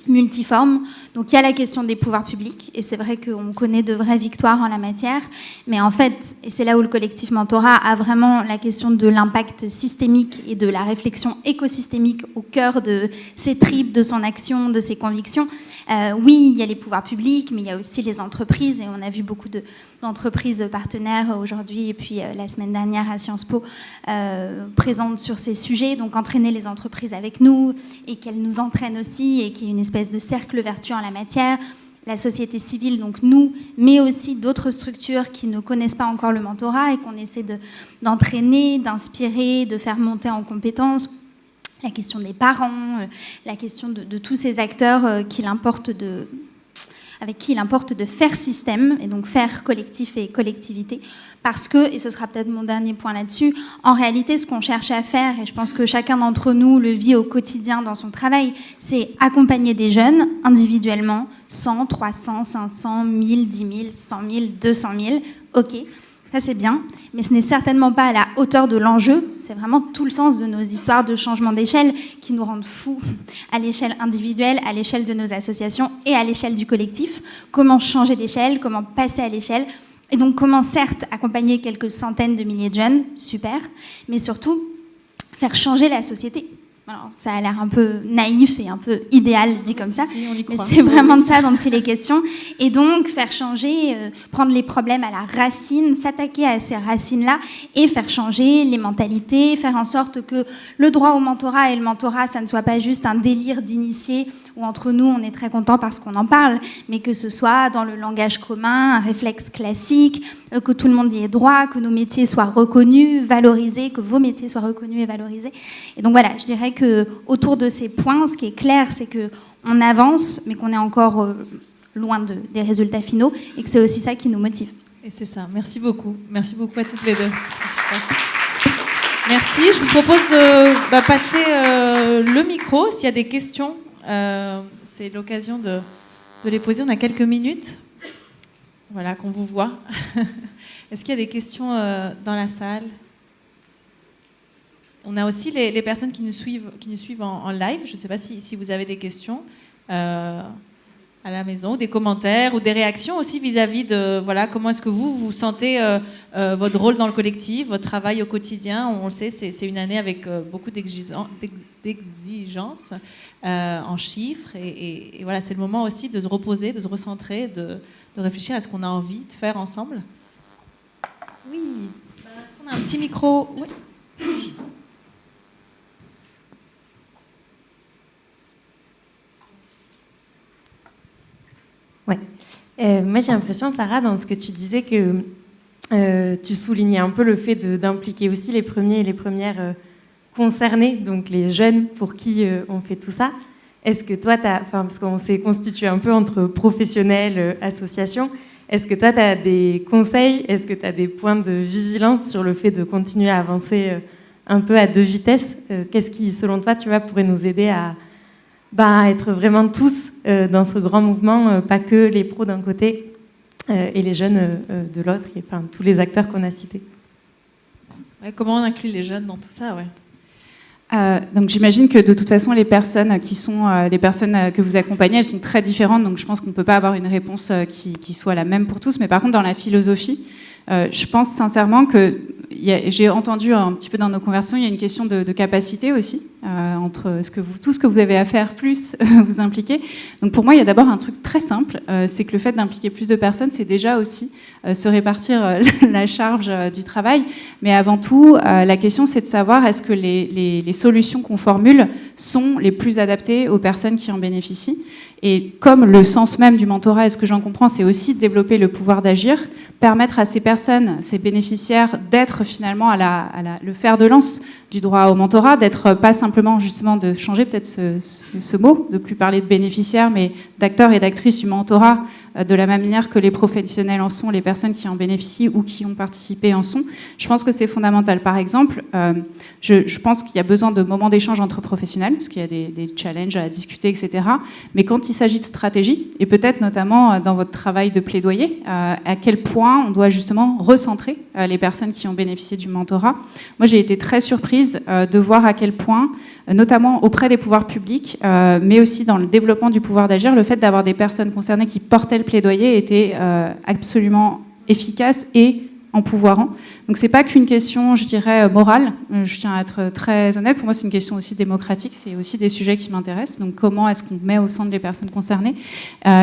multiforme. Donc il y a la question des pouvoirs publics, et c'est vrai qu'on connaît de vraies victoires en la matière, mais en fait, et c'est là où le collectif Mentorat a vraiment la question de l'impact systémique et de la réflexion écosystémique au cœur de ses tripes, de son action, de ses convictions. Oui, il y a les pouvoirs publics, mais il y a aussi les entreprises, et on a vu beaucoup d'entreprises partenaires aujourd'hui, et puis la semaine dernière à Sciences Po, présentes sur ces sujets, donc entraîner les entreprises avec nous, et qu'elles nous entraînent aussi, et qu'il y ait une espèce de cercle vertueux en la matière, la société civile, donc nous, mais aussi d'autres structures qui ne connaissent pas encore le mentorat et qu'on essaie d'entraîner, d'inspirer, de faire monter en compétences. La question des parents, la question de tous ces acteurs avec qui il importe de faire système, et donc faire collectif et collectivité, parce que, et ce sera peut-être mon dernier point là-dessus, en réalité, ce qu'on cherche à faire, et je pense que chacun d'entre nous le vit au quotidien dans son travail, c'est accompagner des jeunes individuellement, 100, 300, 500, 1000, 10 000, 100 000, 200 000, ok. Ça, c'est bien, mais ce n'est certainement pas à la hauteur de l'enjeu. C'est vraiment tout le sens de nos histoires de changement d'échelle qui nous rendent fous à l'échelle individuelle, à l'échelle de nos associations et à l'échelle du collectif. Comment changer d'échelle, comment passer à l'échelle. Et donc, comment certes accompagner quelques centaines de milliers de jeunes, super, mais surtout faire changer la société. Alors, ça a l'air un peu naïf et un peu idéal dit comme ça, mais c'est vraiment de ça dont il est question. Et donc, faire changer, prendre les problèmes à la racine, s'attaquer à ces racines-là et faire changer les mentalités, faire en sorte que le droit au mentorat et le mentorat, ça ne soit pas juste un délire d'initié où entre nous, on est très content parce qu'on en parle, mais que ce soit dans le langage commun, un réflexe classique, que tout le monde y ait droit, que nos métiers soient reconnus, valorisés, que vos métiers soient reconnus et valorisés. Et donc voilà, je dirais que autour de ces points, ce qui est clair, c'est qu'on avance, mais qu'on est encore loin des résultats finaux, et que c'est aussi ça qui nous motive. Et c'est ça. Merci beaucoup. Merci beaucoup à toutes les deux. C'est super. Merci. Je vous propose de passer le micro s'il y a des questions. C'est l'occasion de les poser. On a quelques minutes. Voilà, qu'on vous voit. Est-ce qu'il y a des questions dans la salle ? On a aussi les personnes qui nous suivent en live. Je ne sais pas si vous avez des questions à la maison, des commentaires ou des réactions aussi vis-à-vis de comment est-ce que vous sentez votre rôle dans le collectif, votre travail au quotidien. On le sait, c'est une année avec beaucoup d'exigences en chiffres. Et voilà, c'est le moment aussi de se reposer, de se recentrer, de réfléchir à ce qu'on a envie de faire ensemble. Oui. Est-ce qu'on a un petit micro ? Oui. Ouais. Moi, j'ai l'impression, Sarah, dans ce que tu disais, que tu soulignais un peu le fait d'impliquer aussi les premiers et les premières concernés, donc les jeunes pour qui on fait tout ça. Est-ce que toi, parce qu'on s'est constitué un peu entre professionnels, associations, est-ce que toi, tu as des conseils? Est-ce que tu as des points de vigilance sur le fait de continuer à avancer un peu à deux vitesses? Qu'est-ce qui, selon toi, pourrait nous aider à être vraiment tous dans ce grand mouvement, pas que les pros d'un côté et les jeunes de l'autre, et enfin tous les acteurs qu'on a cités? Ouais, comment on inclut les jeunes dans tout ça, ouais. Donc j'imagine que de toute façon les personnes qui sont les personnes que vous accompagnez, elles sont très différentes, donc je pense qu'on ne peut pas avoir une réponse qui soit la même pour tous, mais par contre dans la philosophie, je pense sincèrement que j'ai entendu un petit peu dans nos conversations, il y a une question de capacité aussi, entre tout ce que vous avez à faire plus vous impliquer. Donc pour moi, il y a d'abord un truc très simple, c'est que le fait d'impliquer plus de personnes, c'est déjà aussi se répartir la charge du travail. Mais avant tout, la question, c'est de savoir est-ce que les solutions qu'on formule sont les plus adaptées aux personnes qui en bénéficient. Et comme le sens même du mentorat, et ce que j'en comprends, c'est aussi de développer le pouvoir d'agir, permettre à ces personnes, ces bénéficiaires, d'être finalement le fer de lance du droit au mentorat, d'être pas simplement justement de changer peut-être ce mot, de plus parler de bénéficiaires, mais d'acteurs et d'actrices du mentorat, de la même manière que les professionnels en sont, les personnes qui en bénéficient ou qui ont participé en sont. Je pense que c'est fondamental. Par exemple, je pense qu'il y a besoin de moments d'échange entre professionnels, parce qu'il y a des challenges à discuter, etc. Mais quand il s'agit de stratégie, et peut-être notamment dans votre travail de plaidoyer, à quel point on doit justement recentrer les personnes qui ont bénéficié du mentorat. Moi, j'ai été très surprise de voir à quel point, notamment auprès des pouvoirs publics, mais aussi dans le développement du pouvoir d'agir, le fait d'avoir des personnes concernées qui portaient le plaidoyer était absolument efficace et empouvoirant. Donc c'est pas qu'une question, je dirais, morale. Je tiens à être très honnête. Pour moi, c'est une question aussi démocratique. C'est aussi des sujets qui m'intéressent. Donc comment est-ce qu'on met au centre les personnes concernées?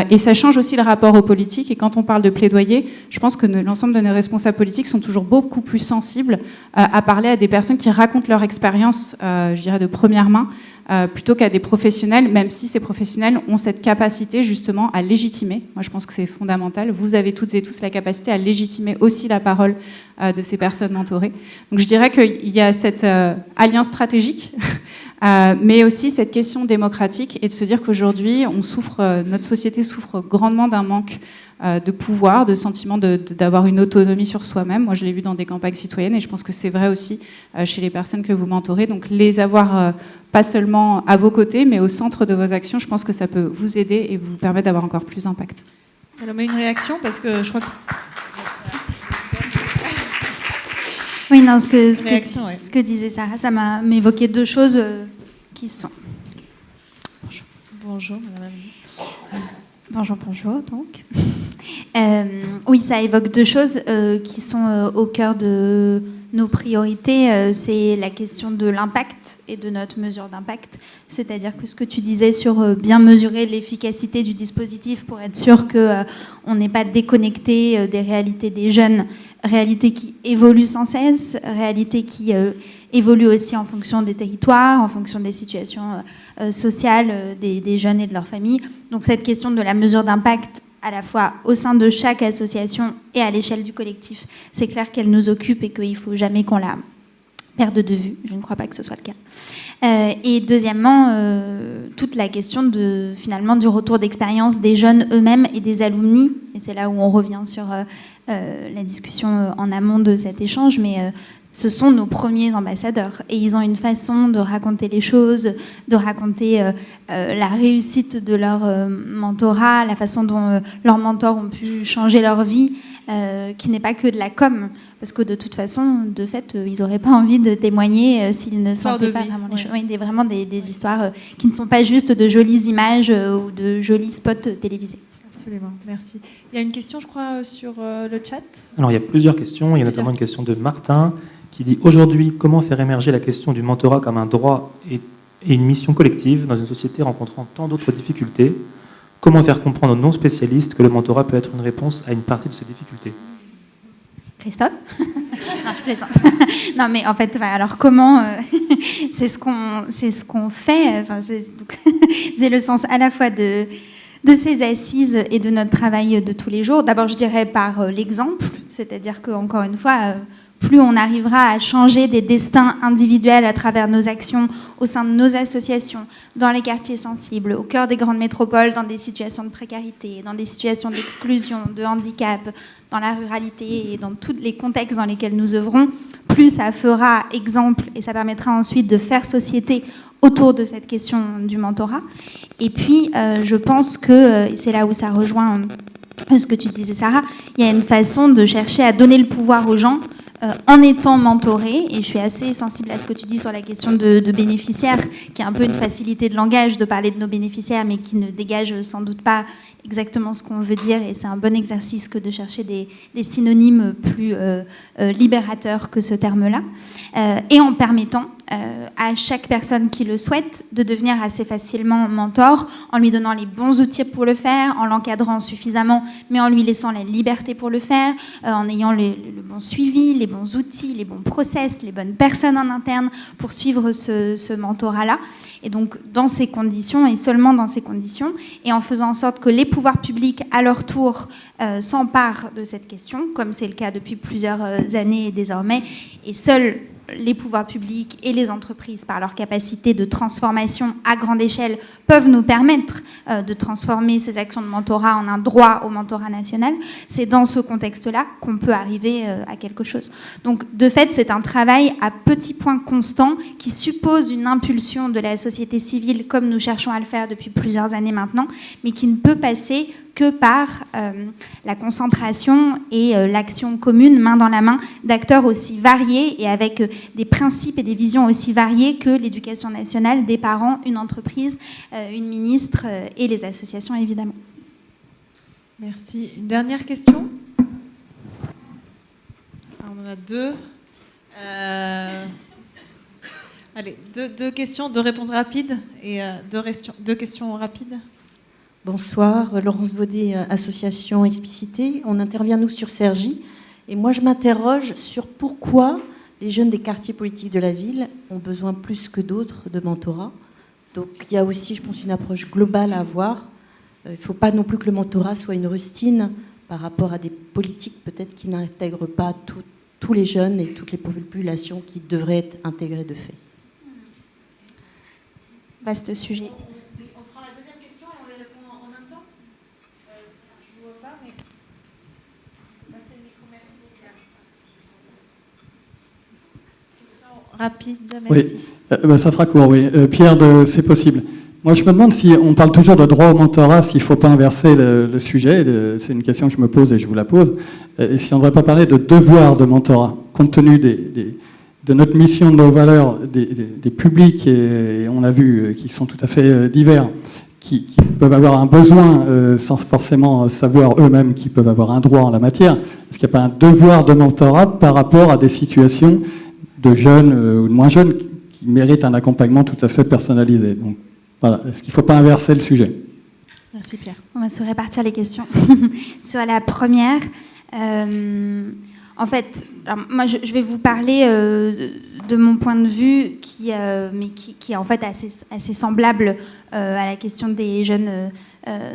Et ça change aussi le rapport aux politiques. Et quand on parle de plaidoyer, je pense que l'ensemble de nos responsables politiques sont toujours beaucoup plus sensibles à parler à des personnes qui racontent leur expérience, je dirais, de première main, plutôt qu'à des professionnels, même si ces professionnels ont cette capacité justement à légitimer. Moi, je pense que c'est fondamental. Vous avez toutes et tous la capacité à légitimer aussi la parole de ces personnes mentorées. Donc, je dirais qu'il y a cette alliance stratégique, mais aussi cette question démocratique, et de se dire qu'aujourd'hui, notre société souffre grandement d'un manque de pouvoir, de sentiment d'avoir une autonomie sur soi-même. Moi, je l'ai vu dans des campagnes citoyennes, et je pense que c'est vrai aussi chez les personnes que vous mentorez. Donc, les avoir pas seulement à vos côtés, mais au centre de vos actions, je pense que ça peut vous aider et vous permettre d'avoir encore plus d'impact. Salomé, une réaction, parce que je crois que... Oui, non, ce que disait Sarah, ça m'a évoqué deux choses qui sont... Bonjour, Madame la Ministre. Bonjour, donc. Oui, ça évoque deux choses qui sont au cœur de nos priorités. C'est la question de l'impact et de notre mesure d'impact. C'est-à-dire que ce que tu disais sur bien mesurer l'efficacité du dispositif pour être sûr qu'on n'est pas déconnecté des réalités des jeunes, réalités qui évoluent sans cesse, réalités qui évoluent aussi en fonction des territoires, en fonction des situations sociales des jeunes et de leurs familles. Donc cette question de la mesure d'impact, à la fois au sein de chaque association et à l'échelle du collectif, c'est clair qu'elle nous occupe et qu'il ne faut jamais qu'on la perde de vue. Je ne crois pas que ce soit le cas. Et deuxièmement, toute la question finalement du retour d'expérience des jeunes eux-mêmes et des alumni. Et c'est là où on revient sur la discussion en amont de cet échange, mais ce sont nos premiers ambassadeurs et ils ont une façon de raconter les choses, de raconter la réussite de leur mentorat, la façon dont leurs mentors ont pu changer leur vie, qui n'est pas que de la com, parce que de toute façon, de fait, ils n'auraient pas envie de témoigner s'ils ne sentaient pas vraiment les choses. Oui, vraiment des histoires qui ne sont pas juste de jolies images ou de jolis spots télévisés. Absolument, merci. Il y a une question, je crois, sur le chat. Alors, il y a plusieurs questions. Il y a notamment une question de Martin qui dit « Aujourd'hui, comment faire émerger la question du mentorat comme un droit et une mission collective dans une société rencontrant tant d'autres difficultés? Comment faire comprendre aux non-spécialistes que le mentorat peut être une réponse à une partie de ces difficultés ?» Christophe? Non, je plaisante. Non, mais en fait, alors comment c'est ce qu'on fait. Enfin, c'est le sens à la fois de de ces assises et de notre travail de tous les jours. D'abord, je dirais par l'exemple, c'est-à-dire qu'encore une fois, plus on arrivera à changer des destins individuels à travers nos actions au sein de nos associations, dans les quartiers sensibles, au cœur des grandes métropoles, dans des situations de précarité, dans des situations d'exclusion, de handicap, dans la ruralité et dans tous les contextes dans lesquels nous œuvrons, plus ça fera exemple et ça permettra ensuite de faire société autour de cette question du mentorat. Et puis, je pense que, et c'est là où ça rejoint ce que tu disais, Sarah, il y a une façon de chercher à donner le pouvoir aux gens en étant mentorés, et je suis assez sensible à ce que tu dis sur la question de bénéficiaires, qui est un peu une facilité de langage de parler de nos bénéficiaires, mais qui ne dégage sans doute pas exactement ce qu'on veut dire, et c'est un bon exercice que de chercher des synonymes plus libérateurs que ce terme-là, et en permettant à chaque personne qui le souhaite de devenir assez facilement mentor, en lui donnant les bons outils pour le faire, en l'encadrant suffisamment, mais en lui laissant la liberté pour le faire, en ayant le bon suivi, les bons outils, les bons process, les bonnes personnes en interne pour suivre ce mentorat-là. Et donc, dans ces conditions, et seulement dans ces conditions, et en faisant en sorte que les pouvoirs publics, à leur tour, s'emparent de cette question, comme c'est le cas depuis plusieurs années désormais, et seuls les pouvoirs publics et les entreprises, par leur capacité de transformation à grande échelle, peuvent nous permettre de transformer ces actions de mentorat en un droit au mentorat national. C'est dans ce contexte-là qu'on peut arriver à quelque chose. Donc, de fait, c'est un travail à petits points constants qui suppose une impulsion de la société civile, comme nous cherchons à le faire depuis plusieurs années maintenant, mais qui ne peut passer que par la concentration et l'action commune, main dans la main, d'acteurs aussi variés et avec des principes et des visions aussi variées que l'éducation nationale, des parents, une entreprise, une ministre et les associations, évidemment. Merci. Une dernière question ? On en a deux. Allez, deux questions, deux réponses rapides et deux questions rapides. Bonsoir, Laurence Baudet, association Explicité. On intervient, nous, sur Cergy. Et moi, je m'interroge sur pourquoi les jeunes des quartiers politiques de la ville ont besoin plus que d'autres de mentorat. Donc, il y a aussi, je pense, une approche globale à avoir. Il ne faut pas non plus que le mentorat soit une rustine par rapport à des politiques peut-être qui n'intègrent pas tous les jeunes et toutes les populations qui devraient être intégrées de fait. Vaste sujet. Rapide, merci. Oui, ça sera court, oui. Pierre, c'est possible. Moi, je me demande si on parle toujours de droit au mentorat, s'il ne faut pas inverser le sujet. C'est une question que je me pose et je vous la pose. Et si on ne devrait pas parler de devoir de mentorat, compte tenu de notre mission, de nos valeurs, des publics, et on a vu qui sont tout à fait divers, qui peuvent avoir un besoin sans forcément savoir eux-mêmes qu'ils peuvent avoir un droit en la matière. Est-ce qu'il n'y a pas un devoir de mentorat par rapport à des situations de jeunes ou de moins jeunes qui méritent un accompagnement tout à fait personnalisé? Donc, voilà. Est-ce qu'il ne faut pas inverser le sujet? Merci Pierre. On va se répartir les questions. Sur la première, en fait, alors moi je vais vous parler de mon point de vue qui est en fait assez semblable à la question des jeunes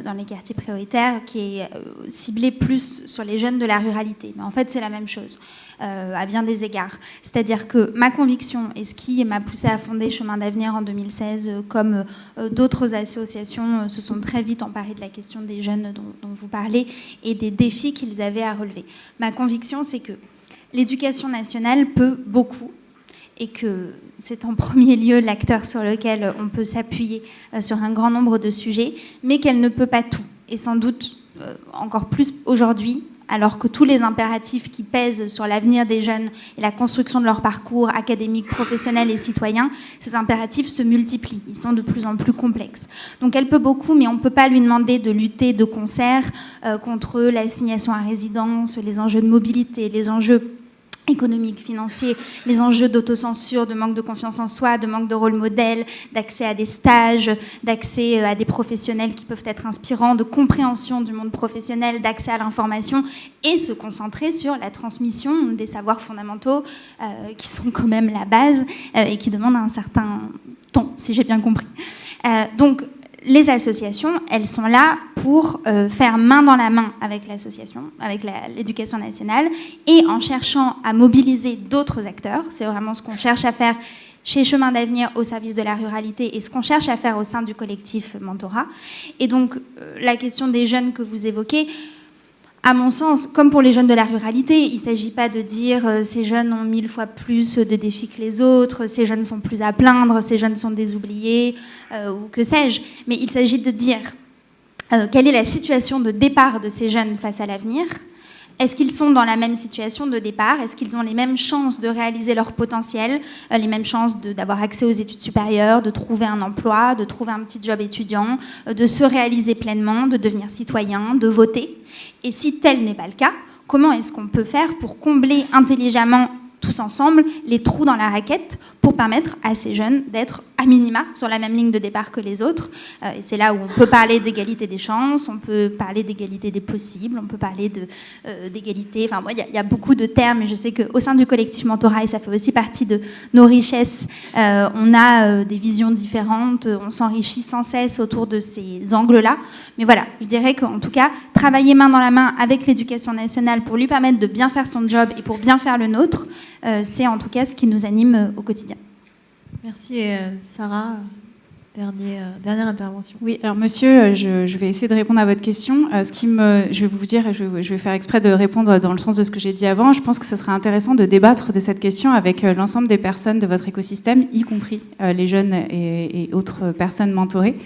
dans les quartiers prioritaires, qui est ciblé plus sur les jeunes de la ruralité. Mais en fait, c'est la même chose. À bien des égards. C'est-à-dire que ma conviction, et ce qui m'a poussée à fonder Chemin d'Avenir en 2016, comme d'autres associations se sont très vite emparées de la question des jeunes dont vous parlez et des défis qu'ils avaient à relever. Ma conviction, c'est que l'éducation nationale peut beaucoup et que c'est en premier lieu l'acteur sur lequel on peut s'appuyer sur un grand nombre de sujets, mais qu'elle ne peut pas tout. Et sans doute encore plus aujourd'hui, alors que tous les impératifs qui pèsent sur l'avenir des jeunes et la construction de leur parcours académique, professionnel et citoyen, ces impératifs se multiplient, ils sont de plus en plus complexes. Donc elle peut beaucoup, mais on ne peut pas lui demander de lutter de concert contre l'assignation à résidence, les enjeux de mobilité, les enjeux économiques, financiers, les enjeux d'autocensure, de manque de confiance en soi, de manque de rôle modèle, d'accès à des stages, d'accès à des professionnels qui peuvent être inspirants, de compréhension du monde professionnel, d'accès à l'information, et se concentrer sur la transmission des savoirs fondamentaux qui sont quand même la base et qui demandent un certain temps, si j'ai bien compris. Donc, les associations, elles sont là pour faire main dans la main avec l'association, avec l'éducation nationale, et en cherchant à mobiliser d'autres acteurs. C'est vraiment ce qu'on cherche à faire chez Chemin d'Avenir au service de la ruralité et ce qu'on cherche à faire au sein du collectif Mentorat. Et donc, la question des jeunes que vous évoquez, à mon sens, comme pour les jeunes de la ruralité, il ne s'agit pas de dire ces jeunes ont 1000 fois plus de défis que les autres, ces jeunes sont plus à plaindre, ces jeunes sont des oubliés, ou que sais-je. Mais il s'agit de dire quelle est la situation de départ de ces jeunes face à l'avenir. Est-ce qu'ils sont dans la même situation de départ? Est-ce qu'ils ont les mêmes chances de réaliser leur potentiel, les mêmes chances d'avoir accès aux études supérieures, de trouver un emploi, de trouver un petit job étudiant, de se réaliser pleinement, de devenir citoyen, de voter? Et si tel n'est pas le cas, comment est-ce qu'on peut faire pour combler intelligemment, tous ensemble, les trous dans la raquette pour permettre à ces jeunes d'être à minima sur la même ligne de départ que les autres. Et c'est là où on peut parler d'égalité des chances, on peut parler d'égalité des possibles, on peut parler d'égalité. Enfin, il y a beaucoup de termes, et je sais qu'au sein du collectif Mentorat, et ça fait aussi partie de nos richesses, on a des visions différentes, on s'enrichit sans cesse autour de ces angles-là. Mais voilà, je dirais qu'en tout cas, travailler main dans la main avec l'éducation nationale pour lui permettre de bien faire son job et pour bien faire le nôtre, c'est en tout cas ce qui nous anime au quotidien. Merci. Et Sarah, dernière intervention. Oui, alors monsieur, je vais essayer de répondre à votre question. Je vais vous dire, je vais faire exprès de répondre dans le sens de ce que j'ai dit avant. Je pense que ce serait intéressant de débattre de cette question avec l'ensemble des personnes de votre écosystème, y compris les jeunes et autres personnes mentorées.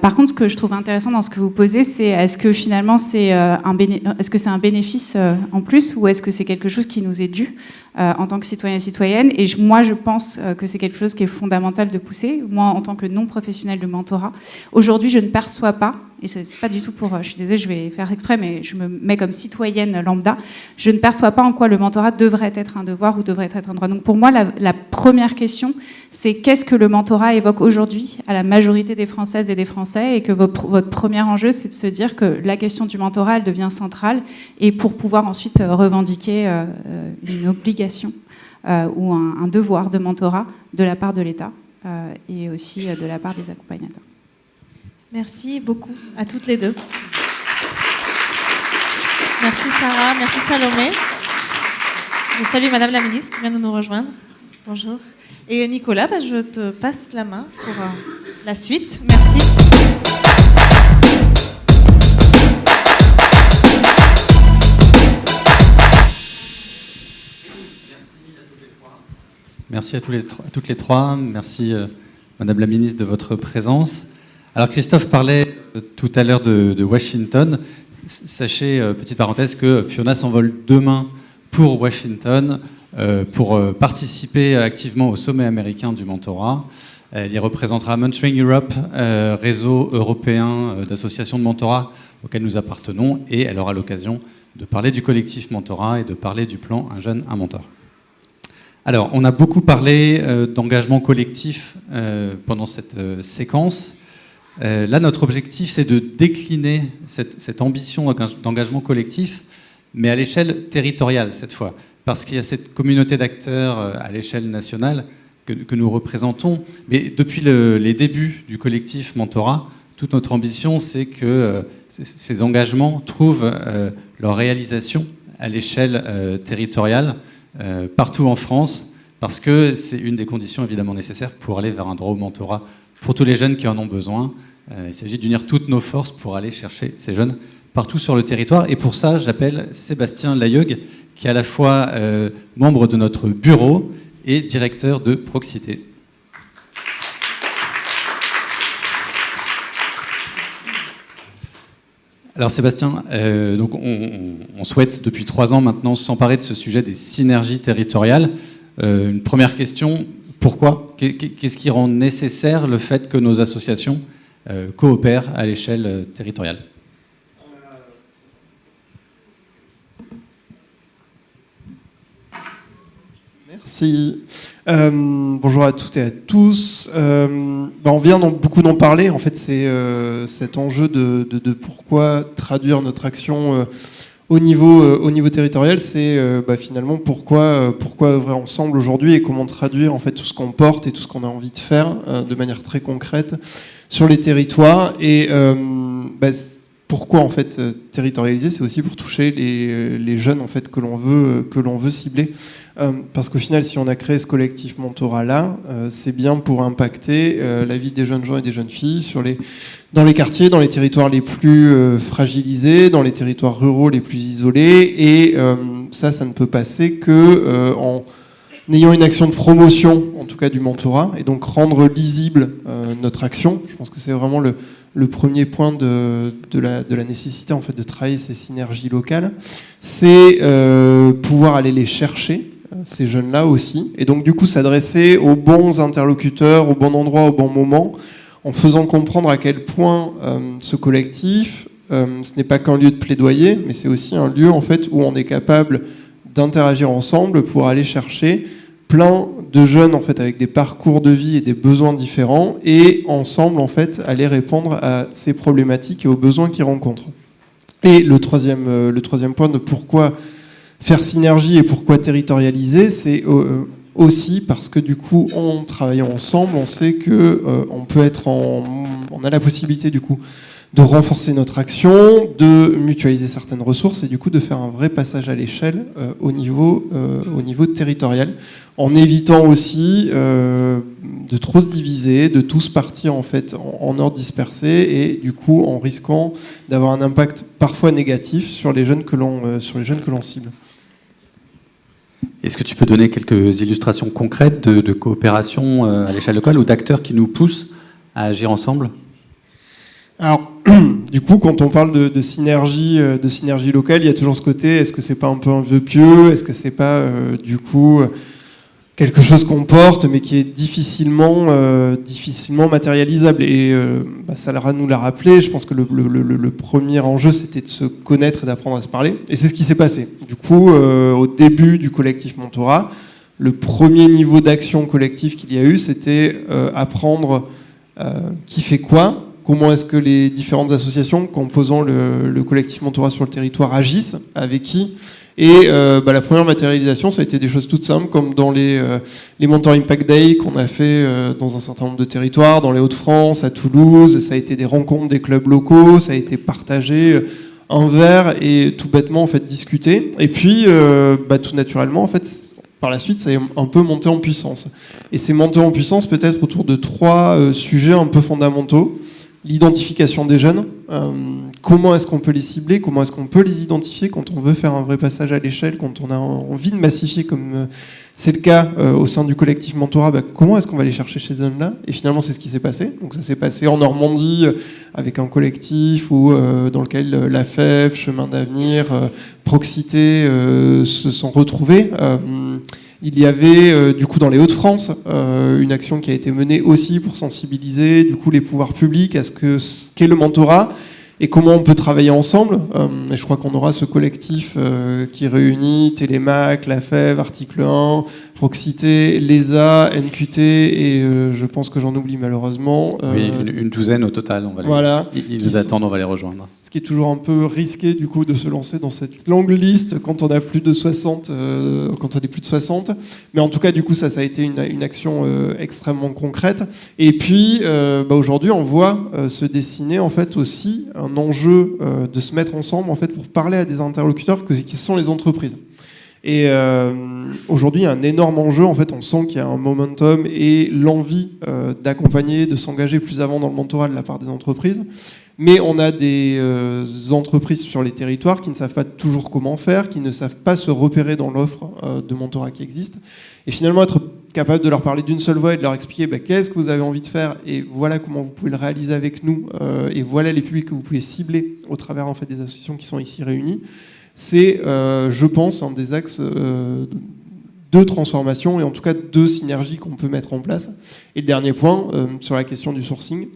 Par contre, ce que je trouve intéressant dans ce que vous posez, c'est est-ce que finalement c'est un bénéfice en plus, ou est-ce que c'est quelque chose qui nous est dû en tant que citoyens et citoyennes? Et moi, je pense que c'est quelque chose qui est fondamental de pousser. Moi, en tant que non-professionnel de mentorat, aujourd'hui, je ne perçois pas, et c'est pas du tout pour... Je suis désolée, je vais faire exprès, mais je me mets comme citoyenne lambda, je ne perçois pas en quoi le mentorat devrait être un devoir ou devrait être un droit. Donc pour moi, la première question, c'est qu'est-ce que le mentorat évoque aujourd'hui à la majorité des Françaises et des Français, et que votre premier enjeu, c'est de se dire que la question du mentorat, elle devient centrale, et pour pouvoir ensuite revendiquer une obligation ou un devoir de mentorat de la part de l'État et aussi de la part des accompagnateurs. Merci beaucoup à toutes les deux. Merci Sarah, merci Salomé. Je salue Madame la Ministre qui vient de nous rejoindre. Bonjour. Et Nicolas, je te passe la main pour la suite. Merci. Merci à toutes les trois. Merci Madame la Ministre de votre présence. Alors Christophe parlait tout à l'heure de Washington. Sachez, petite parenthèse, que Fiona s'envole demain pour Washington pour participer activement au sommet américain du mentorat. Elle y représentera Mentoring Europe, réseau européen d'associations de mentorat auquel nous appartenons, et elle aura l'occasion de parler du collectif mentorat et de parler du plan Un jeune, un mentor. Alors, on a beaucoup parlé d'engagement collectif pendant cette séquence. Là, notre objectif, c'est de décliner cette ambition d'engagement collectif, mais à l'échelle territoriale cette fois, parce qu'il y a cette communauté d'acteurs à l'échelle nationale que nous représentons. Mais depuis les débuts du collectif Mentorat, toute notre ambition, c'est que ces engagements trouvent leur réalisation à l'échelle territoriale, partout en France, parce que c'est une des conditions évidemment nécessaires pour aller vers un droit au mentorat pour tous les jeunes qui en ont besoin. Il s'agit d'unir toutes nos forces pour aller chercher ces jeunes partout sur le territoire. Et pour ça, j'appelle Sébastien Layeug, qui est à la fois membre de notre bureau et directeur de Proxité. Alors Sébastien, donc on souhaite depuis 3 ans maintenant s'emparer de ce sujet des synergies territoriales. Une première question, pourquoi? Qu'est-ce qui rend nécessaire le fait que nos associations coopèrent à l'échelle territoriale? Merci. Bonjour à toutes et à tous. On vient beaucoup d'en parler. En fait, c'est cet enjeu de pourquoi traduire notre action au niveau territorial. C'est finalement pourquoi œuvrer ensemble aujourd'hui et comment traduire en fait tout ce qu'on porte et tout ce qu'on a envie de faire de manière très concrète sur les territoires. Et pourquoi en fait territorialiser? C'est aussi pour toucher les jeunes en fait que l'on veut cibler. Parce qu'au final, si on a créé ce collectif mentorat-là, c'est bien pour impacter la vie des jeunes gens et des jeunes filles dans les quartiers, dans les territoires les plus fragilisés, dans les territoires ruraux les plus isolés. Et ça ne peut passer que en ayant une action de promotion, en tout cas du mentorat, et donc rendre lisible notre action. Je pense que c'est vraiment le premier point de la nécessité en fait, de travailler ces synergies locales. C'est pouvoir aller les chercher, ces jeunes-là aussi, et donc du coup s'adresser aux bons interlocuteurs, au bon endroit, au bon moment, en faisant comprendre à quel point ce collectif, ce n'est pas qu'un lieu de plaidoyer, mais c'est aussi un lieu en fait, où on est capable d'interagir ensemble pour aller chercher plein de jeunes en fait, avec des parcours de vie et des besoins différents, et ensemble en fait, aller répondre à ces problématiques et aux besoins qu'ils rencontrent. Et le troisième point de pourquoi faire synergie et pourquoi territorialiser, c'est aussi parce que du coup, en travaillant ensemble, on sait que on a la possibilité du coup de renforcer notre action, de mutualiser certaines ressources et du coup de faire un vrai passage à l'échelle au niveau territorial, en évitant aussi de trop se diviser, de tous partir en fait en ordre dispersé et du coup en risquant d'avoir un impact parfois négatif sur les jeunes que l'on cible. Est-ce que tu peux donner quelques illustrations concrètes de coopération à l'échelle locale ou d'acteurs qui nous poussent à agir ensemble ? Alors, du coup, quand on parle de synergie locale, il y a toujours ce côté, est-ce que c'est pas un peu un vœu pieux? Est-ce que c'est pas, du coup, quelque chose qu'on porte, mais qui est difficilement matérialisable? Et Sarah nous l'a rappelé, je pense que le premier enjeu, c'était de se connaître et d'apprendre à se parler. Et c'est ce qui s'est passé. Du coup, au début du collectif Mentorat, le premier niveau d'action collective qu'il y a eu, c'était apprendre qui fait quoi, comment est-ce que les différentes associations composant le collectif Mentorat sur le territoire agissent, avec qui. Et la première matérialisation, ça a été des choses toutes simples, comme dans les Mentor Impact Day qu'on a fait dans un certain nombre de territoires, dans les Hauts-de-France, à Toulouse. Ça a été des rencontres des clubs locaux, ça a été partagé un verre et tout bêtement en fait discuté. Et puis tout naturellement, en fait, par la suite, ça est un peu monté en puissance. Et c'est monté en puissance peut-être autour de 3 sujets un peu fondamentaux. L'identification des jeunes, comment est-ce qu'on peut les cibler, comment est-ce qu'on peut les identifier quand on veut faire un vrai passage à l'échelle, quand on a envie de massifier comme c'est le cas au sein du collectif Mentorat, comment est-ce qu'on va les chercher chez ces jeunes-là? Et finalement c'est ce qui s'est passé. Donc ça s'est passé en Normandie avec un collectif dans lequel la FEV, Chemin d'avenir, Proxité se sont retrouvés. Il y avait du coup dans les Hauts-de-France une action qui a été menée aussi pour sensibiliser du coup les pouvoirs publics à ce qu'est le mentorat et comment on peut travailler ensemble. Et je crois qu'on aura ce collectif qui réunit Télémac, la FEV, Article 1, Proxité, l'ESA, NQT et je pense que j'en oublie malheureusement. Oui, une douzaine au total. Ils nous attendent, on va les rejoindre. Ce qui est toujours un peu risqué du coup de se lancer dans cette longue liste quand on a plus de 60, quand on est plus de 60. Mais en tout cas, du coup, ça a été une action extrêmement concrète. Et puis, aujourd'hui, on voit se dessiner en fait aussi un enjeu de se mettre ensemble en fait pour parler à des interlocuteurs qui sont les entreprises. Et aujourd'hui, il y a un énorme enjeu. En fait, on sent qu'il y a un momentum et l'envie d'accompagner, de s'engager plus avant dans le mentorat de la part des entreprises. Mais on a des entreprises sur les territoires qui ne savent pas toujours comment faire, qui ne savent pas se repérer dans l'offre de mentorat qui existe. Et finalement, être capable de leur parler d'une seule voix et de leur expliquer qu'est-ce que vous avez envie de faire et voilà comment vous pouvez le réaliser avec nous et voilà les publics que vous pouvez cibler au travers en fait, des associations qui sont ici réunies. C'est, je pense, un des axes de transformation et en tout cas de synergie qu'on peut mettre en place. Et le dernier point, sur la question du sourcing,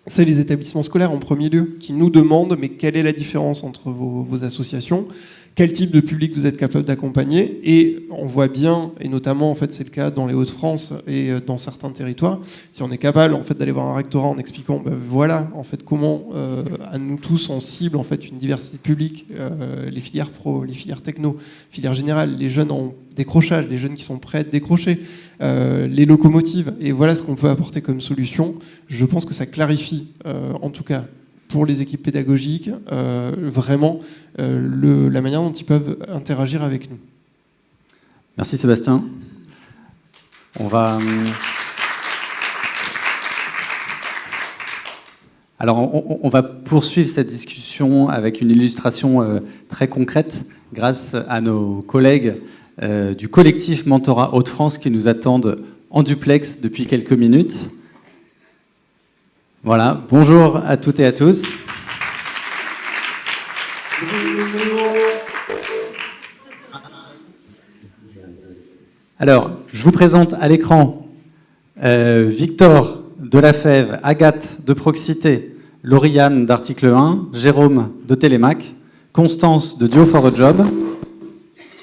c'est les établissements scolaires en premier lieu qui nous demandent mais quelle est la différence entre vos associations? quel type de public vous êtes capable d'accompagner. Et on voit bien, et notamment en fait c'est le cas dans les Hauts-de-France et dans certains territoires, si on est capable en fait d'aller voir un rectorat en expliquant voilà en fait comment à nous tous on cible en fait une diversité publique, les filières pro, les filières techno, filières générales, les jeunes en décrochage, les jeunes qui sont prêts à être décrochés, les locomotives, et voilà ce qu'on peut apporter comme solution. Je pense que ça clarifie en tout cas pour les équipes pédagogiques, vraiment la manière dont ils peuvent interagir avec nous. Merci Sébastien. On va... Alors, on va poursuivre cette discussion avec une illustration très concrète grâce à nos collègues du collectif Mentorat Hauts-de-France qui nous attendent en duplex depuis quelques minutes. Voilà, bonjour à toutes et à tous. Alors, je vous présente à l'écran Victor de La Fève, Agathe de Proxité, Lauriane d'Article 1, Jérôme de Télémac, Constance de Duo for a Job,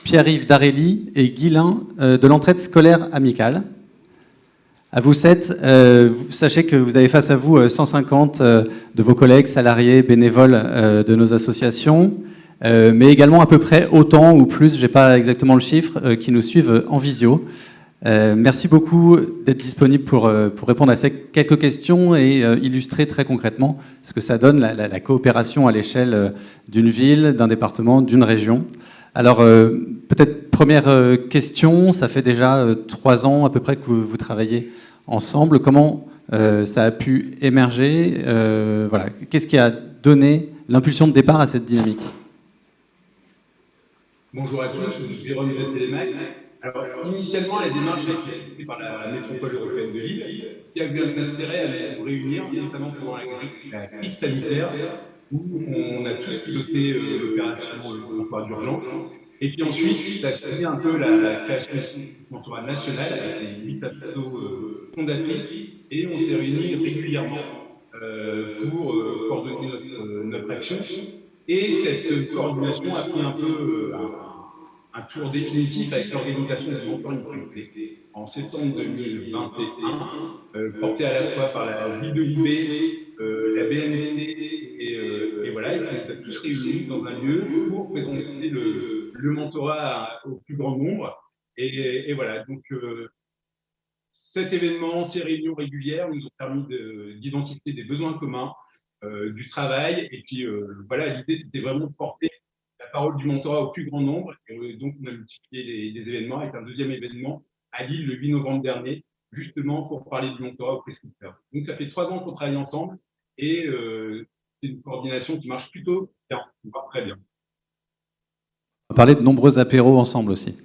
Pierre-Yves d'Arélie et Guilain de l'entraide scolaire amicale. À vous 7, sachez que vous avez face à vous 150 de vos collègues, salariés, bénévoles de nos associations, mais également à peu près autant ou plus, je n'ai pas exactement le chiffre, qui nous suivent en visio. Merci beaucoup d'être disponible pour répondre à ces quelques questions et illustrer très concrètement ce que ça donne, la coopération à l'échelle d'une ville, d'un département, d'une région. Alors, peut-être première question, ça fait déjà 3 ans à peu près que vous travaillez ensemble. Comment ça a pu émerger voilà. Qu'est-ce qui a donné l'impulsion de départ à cette dynamique? Bonjour à tous, je suis Jérôme de Télémac. Alors, initialement, la démarche a été faite par la métropole européenne de Lille, qui a eu un intérêt à nous réunir, notamment pendant la crise sanitaire, où on a tous piloté l'opération mentorat d'urgence. Et puis ensuite, ça a suivi un peu la création du mentorat national avec les 8 assos fondatrices, et on s'est réunis régulièrement pour coordonner notre action. Et cette coordination a pris un peu un tour définitif avec l'organisation du mentorat priorité en septembre 2021, porté à la fois par la ville de Libé, la BNT et voilà, et on s'est tous réunis dans un lieu pour présenter le mentorat au plus grand nombre. Et voilà, donc cet événement, ces réunions régulières nous ont permis d'identifier des besoins communs, du travail, et puis voilà, l'idée c'était vraiment de porter la parole du mentorat au plus grand nombre, et donc on a multiplié les événements avec un deuxième événement à Lille le 8 novembre dernier, justement pour parler du mentorat aux prescripteurs. Donc ça fait 3 ans qu'on travaille ensemble, et c'est une coordination qui marche plutôt bien, très bien. On va parler de nombreux apéros ensemble aussi.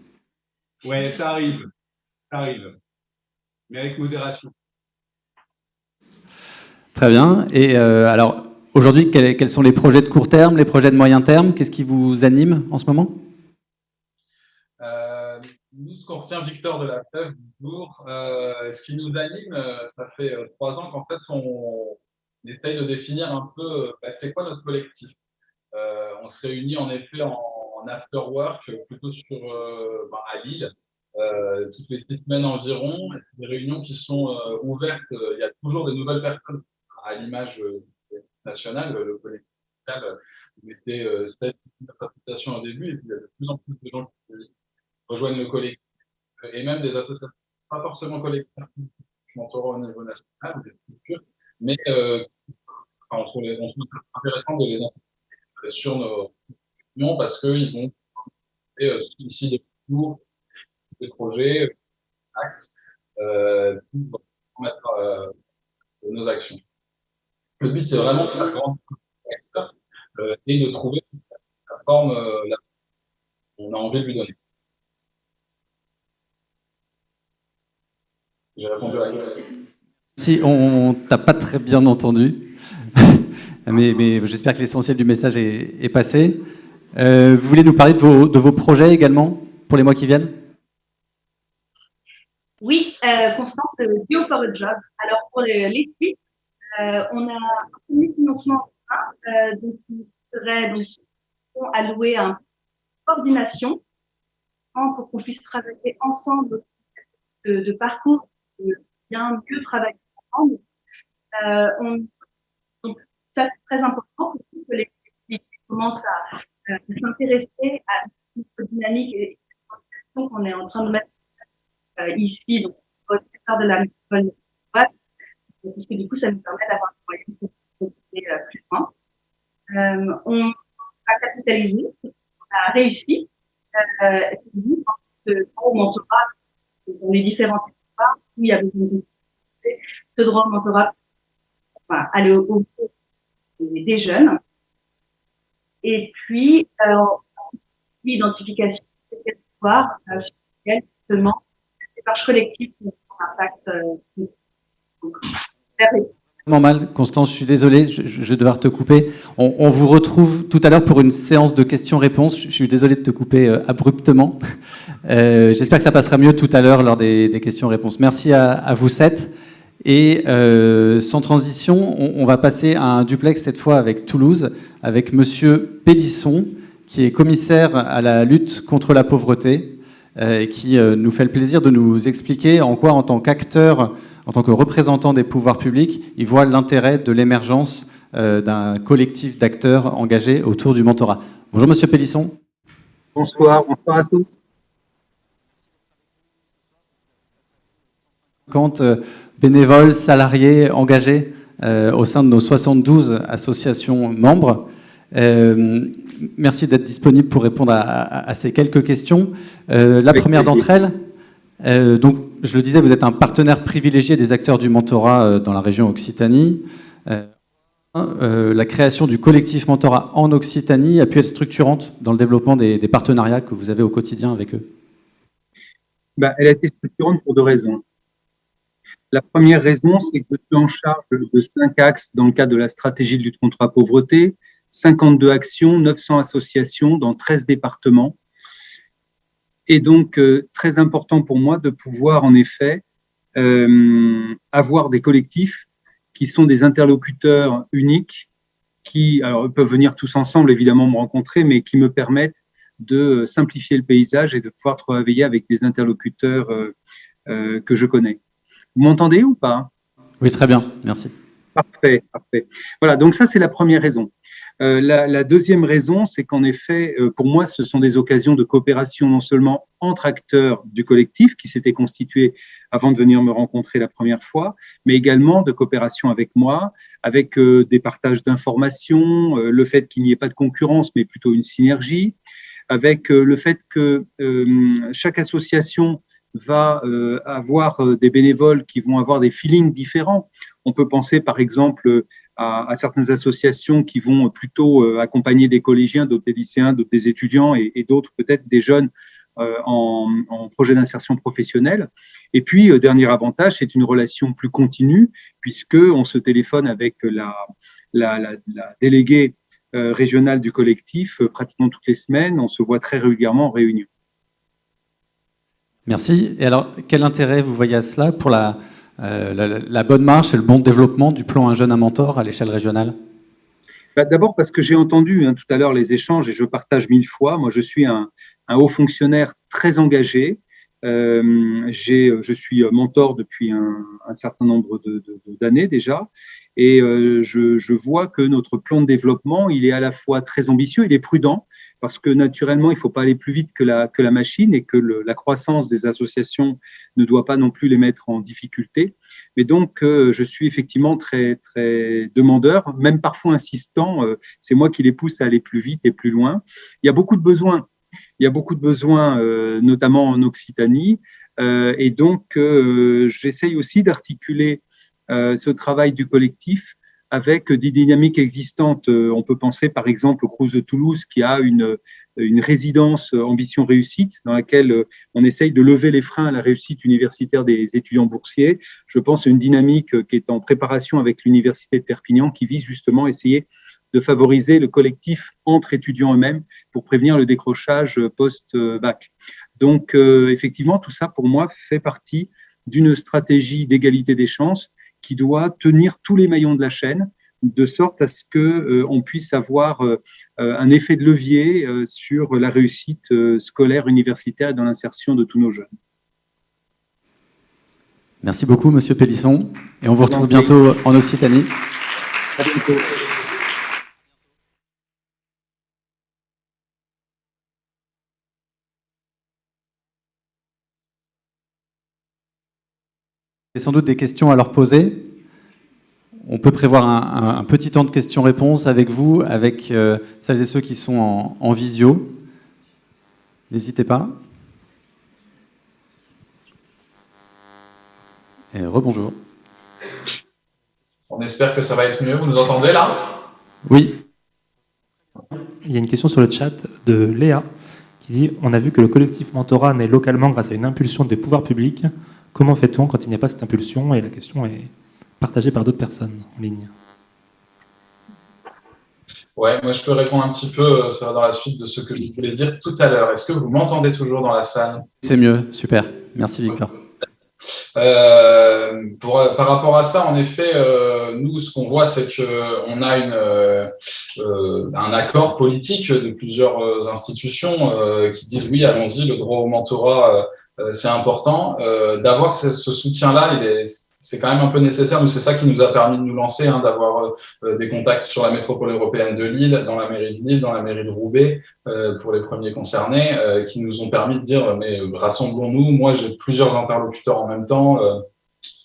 Ouais, ça arrive, mais avec modération. Très bien. Et alors, aujourd'hui, quels sont les projets de court terme, les projets de moyen terme? Qu'est-ce qui vous anime en ce moment? Nous, ce qu'on retient, Victor de La Fève, toujours, ce qui nous anime, ça fait 3 ans qu'en fait, on essaye de définir un peu c'est quoi notre collectif. On se réunit en effet en after work, plutôt à Lille, toutes les 6 semaines environ. Des réunions qui sont ouvertes, il y a toujours des nouvelles personnes, à l'image nationale, le collectif local, on était 7 associations au début, et puis il y a de plus en plus de gens qui rejoignent le collectif, et même des associations, pas forcément collectives, mentorat au niveau national, des structures, mais on trouve intéressant de les intégrer sur nos réunions parce qu'ils vont ici des cours, des projets, actes, pour mettre nos actions. Le but, c'est vraiment de faire grandir et de trouver la forme qu'on a envie de lui donner. J'ai répondu à la question. Si, on t'a pas très bien entendu, mais j'espère que l'essentiel du message est passé. Vous voulez nous parler de vos projets également pour les mois qui viennent? Oui, Constance de Duo for a Job. Alors pour les suites, on a un premier financement qui serait donc alloué à coordination pour qu'on puisse travailler ensemble de parcours, de bien mieux travailler ensemble. Donc, ça, c'est très important pour que les collectivités commencent à s'intéresser à notre dynamique et qu'on est en train de mettre ici, donc, au secteur de la métropole, parce que du coup, ça nous permet d'avoir des moyens pour aller plus loin. On a capitalisé, on a réussi. Au mentorat, dans les différents territoires où il y avait ce droit au mentorat, aller au bout des jeunes. Et puis, l'identification des territoires sur lesquels, justement, les démarches collectives ont un impact Mal, Constance, je suis désolé, je vais devoir te couper. On vous retrouve tout à l'heure pour une séance de questions-réponses. Je suis désolé de te couper abruptement. J'espère que ça passera mieux tout à l'heure lors des questions-réponses. Merci à vous 7. Et sans transition, on va passer à un duplex cette fois avec Toulouse, avec Monsieur Pélisson, qui est commissaire à la lutte contre la pauvreté, et qui nous fait le plaisir de nous expliquer en quoi, en tant qu'acteur, en tant que représentant des pouvoirs publics, il voit l'intérêt de l'émergence d'un collectif d'acteurs engagés autour du mentorat. Bonjour Monsieur Pélisson. Bonsoir à tous. 50 bénévoles, salariés engagés au sein de nos 72 associations membres. Merci d'être disponible pour répondre à ces quelques questions. La première d'entre elles, donc, je le disais, vous êtes un partenaire privilégié des acteurs du mentorat dans la région Occitanie. La création du collectif mentorat en Occitanie a pu être structurante dans le développement des partenariats que vous avez au quotidien avec eux. Elle a été structurante pour 2 raisons. La première raison, c'est que je suis en charge de 5 axes dans le cadre de la stratégie de lutte contre la pauvreté, 52 actions, 900 associations dans 13 départements. Et donc, très important pour moi de pouvoir, en effet, avoir des collectifs qui sont des interlocuteurs uniques, qui alors, peuvent venir tous ensemble, évidemment, me rencontrer, mais qui me permettent de simplifier le paysage et de pouvoir travailler avec des interlocuteurs que je connais. Vous m'entendez ou pas? Oui, très bien, merci. Parfait, parfait. Voilà, donc ça, c'est la première raison. La deuxième raison, c'est qu'en effet, pour moi, ce sont des occasions de coopération non seulement entre acteurs du collectif qui s'étaient constitués avant de venir me rencontrer la première fois, mais également de coopération avec moi, avec des partages d'informations, le fait qu'il n'y ait pas de concurrence, mais plutôt une synergie, avec le fait que chaque association va avoir des bénévoles qui vont avoir des feelings différents. On peut penser par exemple à certaines associations qui vont plutôt accompagner des collégiens, d'autres des lycéens, d'autres des étudiants et d'autres peut-être des jeunes en projet d'insertion professionnelle. Et puis, dernier avantage, c'est une relation plus continue puisqu'on se téléphone avec la déléguée régionale du collectif pratiquement toutes les semaines. On se voit très régulièrement en réunion. Merci. Et alors, quel intérêt vous voyez à cela pour la bonne marche et le bon développement du plan Un jeune, un mentor à l'échelle régionale? D'abord parce que j'ai entendu tout à l'heure les échanges et je partage 1000 fois. Moi, je suis un haut fonctionnaire très engagé. Je suis mentor depuis un certain nombre d'années déjà. Et je vois que notre plan de développement, il est à la fois très ambitieux, il est prudent, parce que naturellement, il ne faut pas aller plus vite que la machine et que la croissance des associations ne doit pas non plus les mettre en difficulté. Mais donc, je suis effectivement très, très demandeur, même parfois insistant. C'est moi qui les pousse à aller plus vite et plus loin. Il y a beaucoup de besoins. Il y a beaucoup de besoins, notamment en Occitanie. Et donc, j'essaye aussi d'articuler ce travail du collectif avec des dynamiques existantes. On peut penser par exemple au Crous de Toulouse qui a une résidence ambition réussite dans laquelle on essaye de lever les freins à la réussite universitaire des étudiants boursiers. Je pense à une dynamique qui est en préparation avec l'université de Perpignan qui vise justement à essayer de favoriser le collectif entre étudiants eux-mêmes pour prévenir le décrochage post-bac. Donc effectivement, tout ça pour moi fait partie d'une stratégie d'égalité des chances qui doit tenir tous les maillons de la chaîne, de sorte à ce qu'on puisse avoir un effet de levier sur la réussite scolaire, universitaire et dans l'insertion de tous nos jeunes. Merci beaucoup, Monsieur Pélisson. Et on vous retrouve bientôt en Occitanie. À bientôt. Et sans doute des questions à leur poser. On peut prévoir un petit temps de questions-réponses avec vous, avec celles et ceux qui sont en visio. N'hésitez pas. Et rebonjour. On espère que ça va être mieux. Vous nous entendez là? Oui. Il y a une question sur le chat de Léa qui dit « On a vu que le collectif Mentorat naît localement grâce à une impulsion des pouvoirs publics. Comment fait-on quand il n'y a pas cette impulsion ?» Et la question est partagée par d'autres personnes en ligne. Ouais, moi je peux répondre un petit peu, ça va dans la suite de ce que je voulais dire tout à l'heure. Est-ce que vous m'entendez toujours dans la salle? C'est mieux, super. Merci Victor. Par rapport à ça, en effet, nous, ce qu'on voit, c'est qu'on a un accord politique de plusieurs institutions qui disent oui, allons-y, le droit au mentorat, c'est important. D'avoir ce soutien-là, c'est quand même un peu nécessaire. Nous, c'est ça qui nous a permis de nous lancer, d'avoir des contacts sur la métropole européenne de Lille, dans la mairie de Lille, dans la mairie de Roubaix, pour les premiers concernés, qui nous ont permis de dire mais rassemblons-nous. Moi, j'ai plusieurs interlocuteurs en même temps.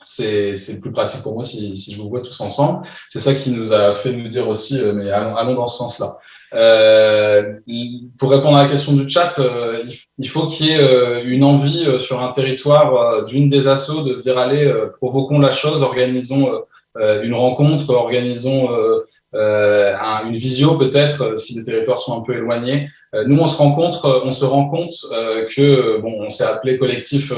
C'est plus pratique pour moi si je vous vois tous ensemble. C'est ça qui nous a fait nous dire aussi mais allons dans ce sens-là. Pour répondre à la question du chat, il faut qu'il y ait une envie sur un territoire d'une des assos de se dire allez, provoquons la chose, organisons une rencontre, organisons une visio peut-être si les territoires sont un peu éloignés. Nous on se rend compte que on s'est appelé collectif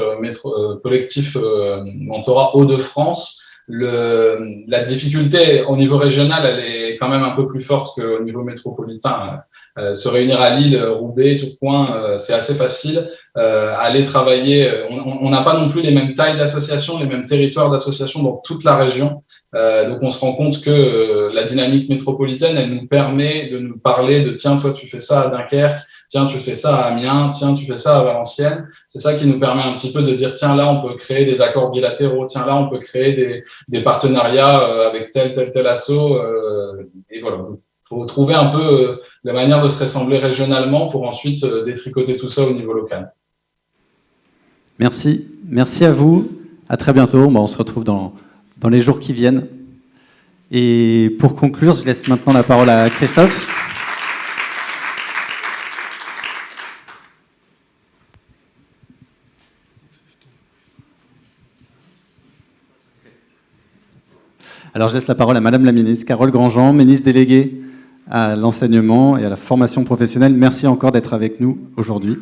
Mentorat Hauts-de-France. La difficulté au niveau régional, elle est quand même un peu plus forte qu'au niveau métropolitain. Se réunir à Lille, Roubaix, Tourcoing, c'est assez facile. Aller travailler, on n'a pas non plus les mêmes tailles d'associations, les mêmes territoires d'associations dans toute la région. Donc on se rend compte que la dynamique métropolitaine, elle nous permet de nous parler de tiens, toi tu fais ça à Dunkerque, tiens, tu fais ça à Amiens, tiens, tu fais ça à Valenciennes. C'est ça qui nous permet un petit peu de dire tiens, là on peut créer des accords bilatéraux, tiens, là on peut créer des partenariats avec tel asso. Et voilà, il faut trouver un peu la manière de se rassembler régionalement pour ensuite détricoter tout ça au niveau local. Merci. Merci à vous. À très bientôt. On se retrouve dans les jours qui viennent. Et pour conclure, je laisse maintenant la parole à Christophe. Alors je laisse la parole à Madame la ministre Carole Grandjean, ministre déléguée à l'enseignement et à la formation professionnelle. Merci encore d'être avec nous aujourd'hui.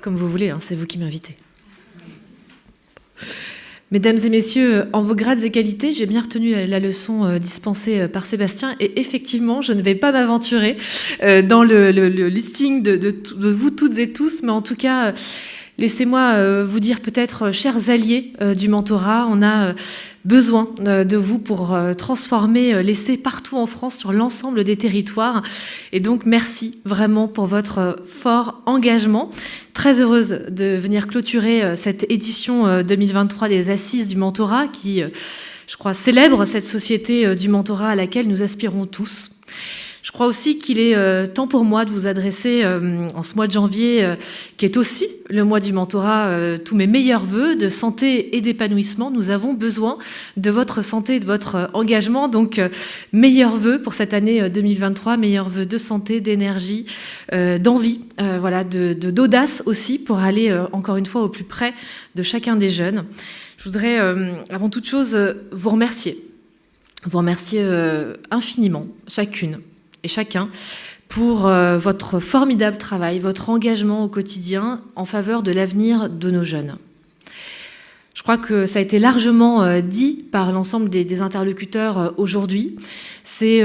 Comme vous voulez, c'est vous qui m'invitez. Mesdames et messieurs, en vos grades et qualités, j'ai bien retenu la leçon dispensée par Sébastien et effectivement, je ne vais pas m'aventurer dans le listing de vous toutes et tous, mais en tout cas, laissez-moi vous dire peut-être, chers alliés du mentorat, on a besoin de vous pour transformer l'essai partout en France sur l'ensemble des territoires. Et donc, merci vraiment pour votre fort engagement. Très heureuse de venir clôturer cette édition 2023 des Assises du mentorat qui, je crois, célèbre cette société du mentorat à laquelle nous aspirons tous. Je crois aussi qu'il est temps pour moi de vous adresser en ce mois de janvier, qui est aussi le mois du mentorat, tous mes meilleurs vœux de santé et d'épanouissement. Nous avons besoin de votre santé et de votre engagement. Donc, meilleurs vœux pour cette année 2023, meilleurs vœux de santé, d'énergie, d'envie, d'audace aussi pour aller encore une fois au plus près de chacun des jeunes. Je voudrais avant toute chose vous remercier infiniment, chacune et chacun, pour votre formidable travail, votre engagement au quotidien en faveur de l'avenir de nos jeunes. Je crois que ça a été largement dit par l'ensemble des interlocuteurs aujourd'hui. C'est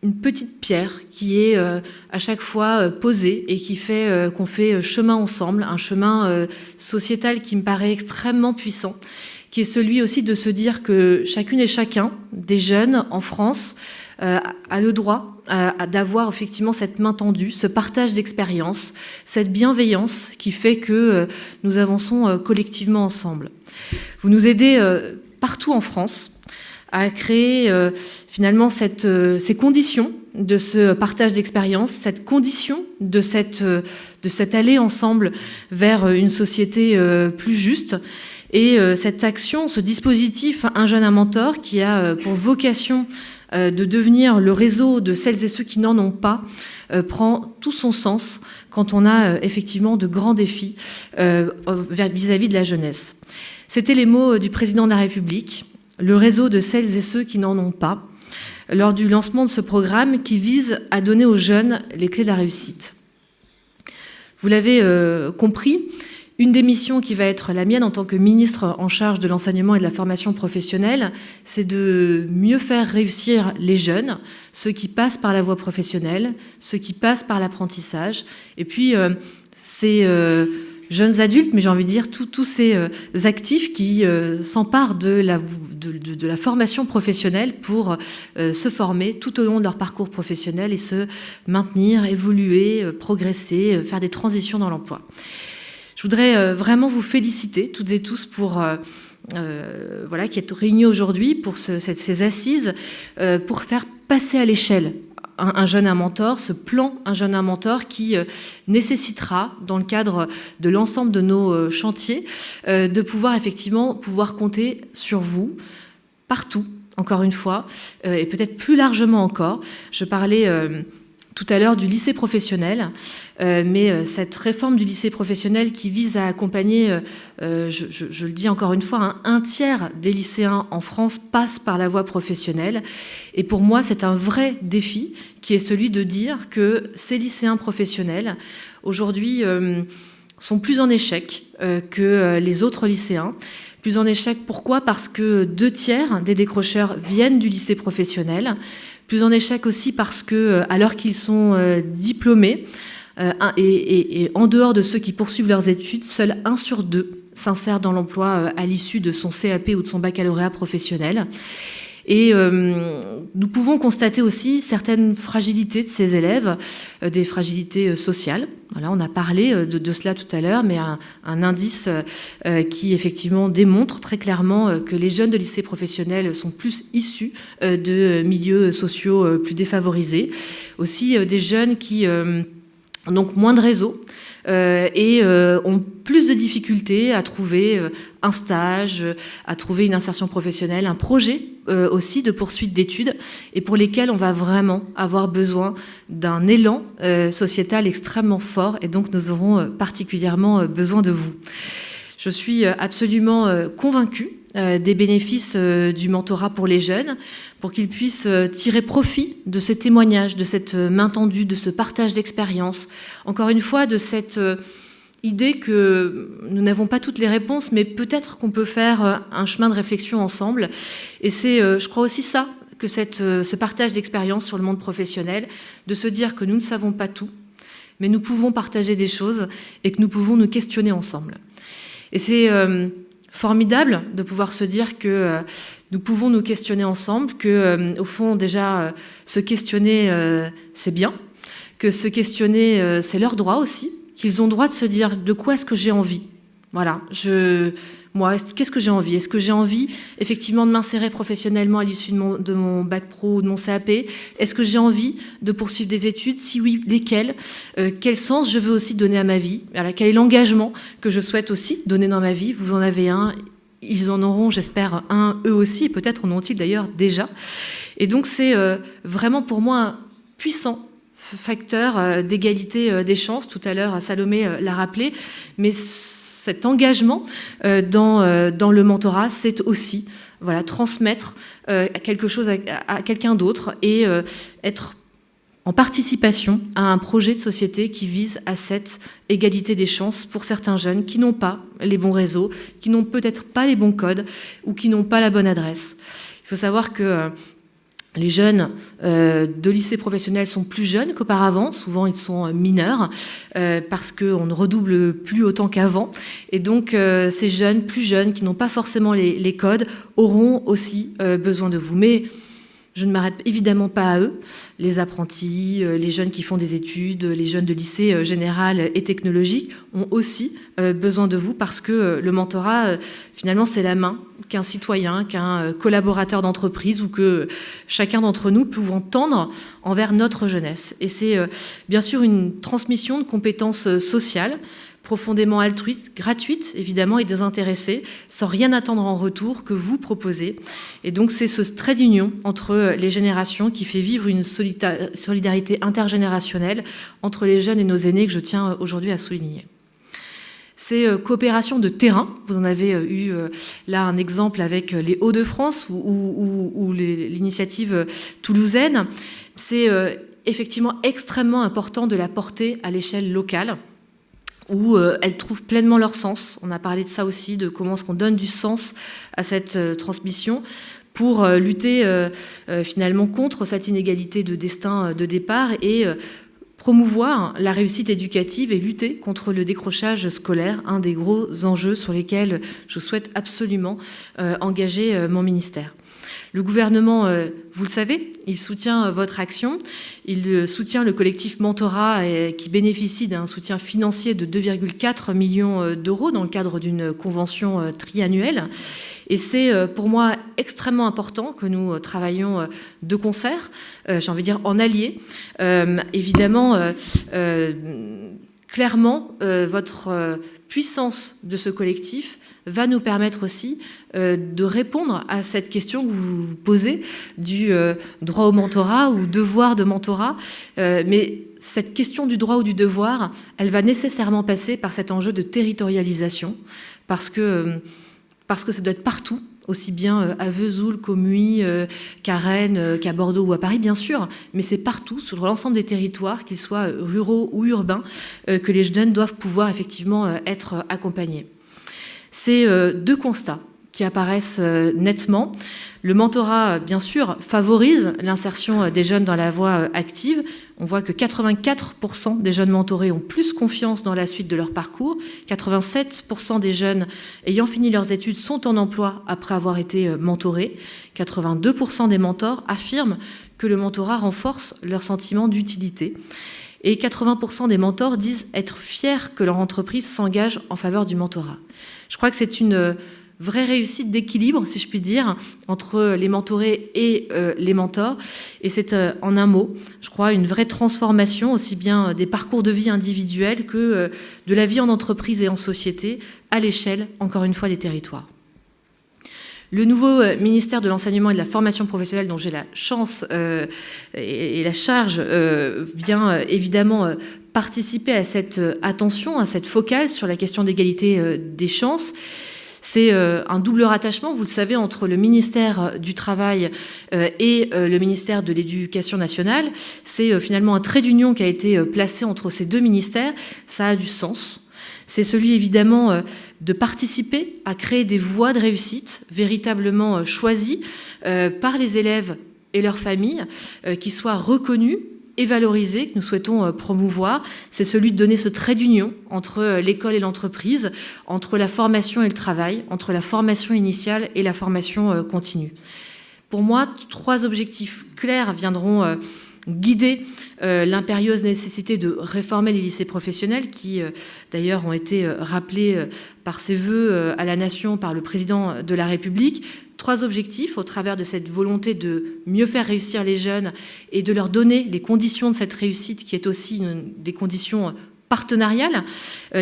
une petite pierre qui est à chaque fois posée et qui fait qu'on fait chemin ensemble, un chemin sociétal qui me paraît extrêmement puissant, qui est celui aussi de se dire que chacune et chacun des jeunes en France a le droit d'avoir effectivement cette main tendue, ce partage d'expérience, cette bienveillance qui fait que nous avançons collectivement ensemble. Vous nous aidez partout en France à créer finalement ces conditions de ce partage d'expérience, cette condition de cette allée ensemble vers une société plus juste. Et cette action, ce dispositif Un jeune, un mentor, qui a pour vocation de devenir le réseau de celles et ceux qui n'en ont pas, prend tout son sens quand on a effectivement de grands défis vis-à-vis de la jeunesse. C'était les mots du président de la République, le réseau de celles et ceux qui n'en ont pas, lors du lancement de ce programme qui vise à donner aux jeunes les clés de la réussite. Vous l'avez compris, une des missions qui va être la mienne en tant que ministre en charge de l'enseignement et de la formation professionnelle, c'est de mieux faire réussir les jeunes, ceux qui passent par la voie professionnelle, ceux qui passent par l'apprentissage, et puis ces jeunes adultes, mais j'ai envie de dire tous ces actifs qui s'emparent de la formation professionnelle pour se former tout au long de leur parcours professionnel et se maintenir, évoluer, progresser, faire des transitions dans l'emploi. Je voudrais vraiment vous féliciter toutes et tous pour qui êtes réunis aujourd'hui pour ces assises, pour faire passer à l'échelle un jeune, un mentor, ce plan Un jeune, un mentor qui nécessitera, dans le cadre de l'ensemble de nos chantiers, de pouvoir effectivement compter sur vous partout, encore une fois, et peut-être plus largement encore. Je parlais tout à l'heure du lycée professionnel, mais cette réforme du lycée professionnel qui vise à accompagner, je le dis encore une fois, un tiers des lycéens en France passe par la voie professionnelle. Et pour moi, c'est un vrai défi qui est celui de dire que ces lycéens professionnels, aujourd'hui, sont plus en échec que les autres lycéens. Plus en échec, pourquoi ? Parce que 2/3 des décrocheurs viennent du lycée professionnel. Plus en échec aussi parce que, alors qu'ils sont diplômés, et en dehors de ceux qui poursuivent leurs études, seul 1 sur 2 s'insère dans l'emploi à l'issue de son CAP ou de son baccalauréat professionnel. Et nous pouvons constater aussi certaines fragilités de ces élèves, des fragilités sociales. Voilà, on a parlé de cela tout à l'heure, mais un indice qui effectivement démontre très clairement que les jeunes de lycée professionnel sont plus issus de milieux sociaux plus défavorisés. Aussi des jeunes qui ont donc moins de réseaux, et ont plus de difficultés à trouver un stage, à trouver une insertion professionnelle, un projet aussi de poursuite d'études, et pour lesquels on va vraiment avoir besoin d'un élan sociétal extrêmement fort, et donc nous aurons particulièrement besoin de vous. Je suis absolument convaincue des bénéfices du mentorat pour les jeunes, pour qu'ils puissent tirer profit de ces témoignages, de cette main tendue, de ce partage d'expérience. Encore une fois, de cette idée que nous n'avons pas toutes les réponses, mais peut-être qu'on peut faire un chemin de réflexion ensemble. Et c'est, je crois aussi ça, que ce partage d'expérience sur le monde professionnel, de se dire que nous ne savons pas tout, mais nous pouvons partager des choses et que nous pouvons nous questionner ensemble. Et c'est formidable de pouvoir se dire que nous pouvons nous questionner ensemble, que au fond déjà se questionner c'est bien, que se questionner c'est leur droit aussi, qu'ils ont le droit de se dire de quoi est-ce que j'ai envie. Voilà, moi, qu'est-ce que j'ai envie ? Est-ce que j'ai envie effectivement de m'insérer professionnellement à l'issue de mon bac pro ou de mon CAP ? Est-ce que j'ai envie de poursuivre des études ? Si oui, lesquelles ? Quel sens je veux aussi donner à ma vie ? Voilà, quel est l'engagement que je souhaite aussi donner dans ma vie ? Vous en avez un, ils en auront, j'espère, un eux aussi, et peut-être en ont-ils d'ailleurs déjà. Et donc c'est vraiment pour moi un puissant facteur d'égalité des chances. Tout à l'heure, Salomé l'a rappelé, mais cet engagement dans le mentorat, c'est aussi transmettre quelque chose à quelqu'un d'autre et être en participation à un projet de société qui vise à cette égalité des chances pour certains jeunes qui n'ont pas les bons réseaux, qui n'ont peut-être pas les bons codes ou qui n'ont pas la bonne adresse. Il faut savoir que Les jeunes de lycée professionnel sont plus jeunes qu'auparavant. Souvent, ils sont mineurs parce qu'on ne redouble plus autant qu'avant. Et donc, ces jeunes, plus jeunes, qui n'ont pas forcément les codes, auront aussi besoin de vous. Mais je ne m'arrête évidemment pas à eux. Les apprentis, les jeunes qui font des études, les jeunes de lycée général et technologique ont aussi besoin de vous parce que le mentorat, finalement, c'est la main qu'un citoyen, qu'un collaborateur d'entreprise ou que chacun d'entre nous pouvons tendre envers notre jeunesse. Et c'est bien sûr une transmission de compétences sociales, profondément altruiste, gratuite évidemment et désintéressée, sans rien attendre en retour que vous proposez. Et donc c'est ce trait d'union entre les générations qui fait vivre une solidarité intergénérationnelle entre les jeunes et nos aînés que je tiens aujourd'hui à souligner. Ces coopérations de terrain, vous en avez eu là un exemple avec les Hauts-de-France ou l'initiative toulousaine, c'est effectivement extrêmement important de la porter à l'échelle locale, où elles trouvent pleinement leur sens. On a parlé de ça aussi, de comment est-ce qu'on donne du sens à cette transmission pour lutter finalement contre cette inégalité de destin de départ et promouvoir la réussite éducative et lutter contre le décrochage scolaire, un des gros enjeux sur lesquels je souhaite absolument engager mon ministère. Le gouvernement, vous le savez, il soutient votre action. Il soutient le collectif Mentorat qui bénéficie d'un soutien financier de 2,4 millions d'euros dans le cadre d'une convention triannuelle. Et c'est pour moi extrêmement important que nous travaillions de concert, j'ai envie de dire en alliés. Évidemment, clairement, votre puissance de ce collectif va nous permettre aussi de répondre à cette question que vous vous posez du droit au mentorat ou devoir de mentorat. Mais cette question du droit ou du devoir, elle va nécessairement passer par cet enjeu de territorialisation, parce que ça doit être partout, aussi bien à Vesoul qu'au Muy, qu'à Rennes, qu'à Bordeaux ou à Paris, bien sûr, mais c'est partout, sur l'ensemble des territoires, qu'ils soient ruraux ou urbains, que les jeunes doivent pouvoir effectivement être accompagnés. C'est deux constats qui apparaissent nettement. Le mentorat, bien sûr, favorise l'insertion des jeunes dans la voie active. On voit que 84% des jeunes mentorés ont plus confiance dans la suite de leur parcours. 87% des jeunes ayant fini leurs études sont en emploi après avoir été mentorés. 82% des mentors affirment que le mentorat renforce leur sentiment d'utilité. Et 80% des mentors disent être fiers que leur entreprise s'engage en faveur du mentorat. Je crois que c'est une vraie réussite d'équilibre, si je puis dire, entre les mentorés et les mentors. Et c'est, en un mot, je crois, une vraie transformation, aussi bien des parcours de vie individuels que de la vie en entreprise et en société, à l'échelle, encore une fois, des territoires. Le nouveau ministère de l'Enseignement et de la Formation professionnelle, dont j'ai la chance et la charge, vient évidemment participer à cette attention, à cette focale sur la question d'égalité des chances. C'est un double rattachement, vous le savez, entre le ministère du Travail et le ministère de l'Éducation nationale. C'est finalement un trait d'union qui a été placé entre ces deux ministères. Ça a du sens. C'est celui, évidemment, de participer à créer des voies de réussite véritablement choisies par les élèves et leurs familles, qui soient reconnues et valorisées, que nous souhaitons promouvoir. C'est celui de donner ce trait d'union entre l'école et l'entreprise, entre la formation et le travail, entre la formation initiale et la formation continue. Pour moi, 3 objectifs clairs viendront guider l'impérieuse nécessité de réformer les lycées professionnels qui, d'ailleurs, ont été rappelés par ses vœux à la nation par le président de la République. 3 objectifs au travers de cette volonté de mieux faire réussir les jeunes et de leur donner les conditions de cette réussite qui est aussi des conditions partenariales,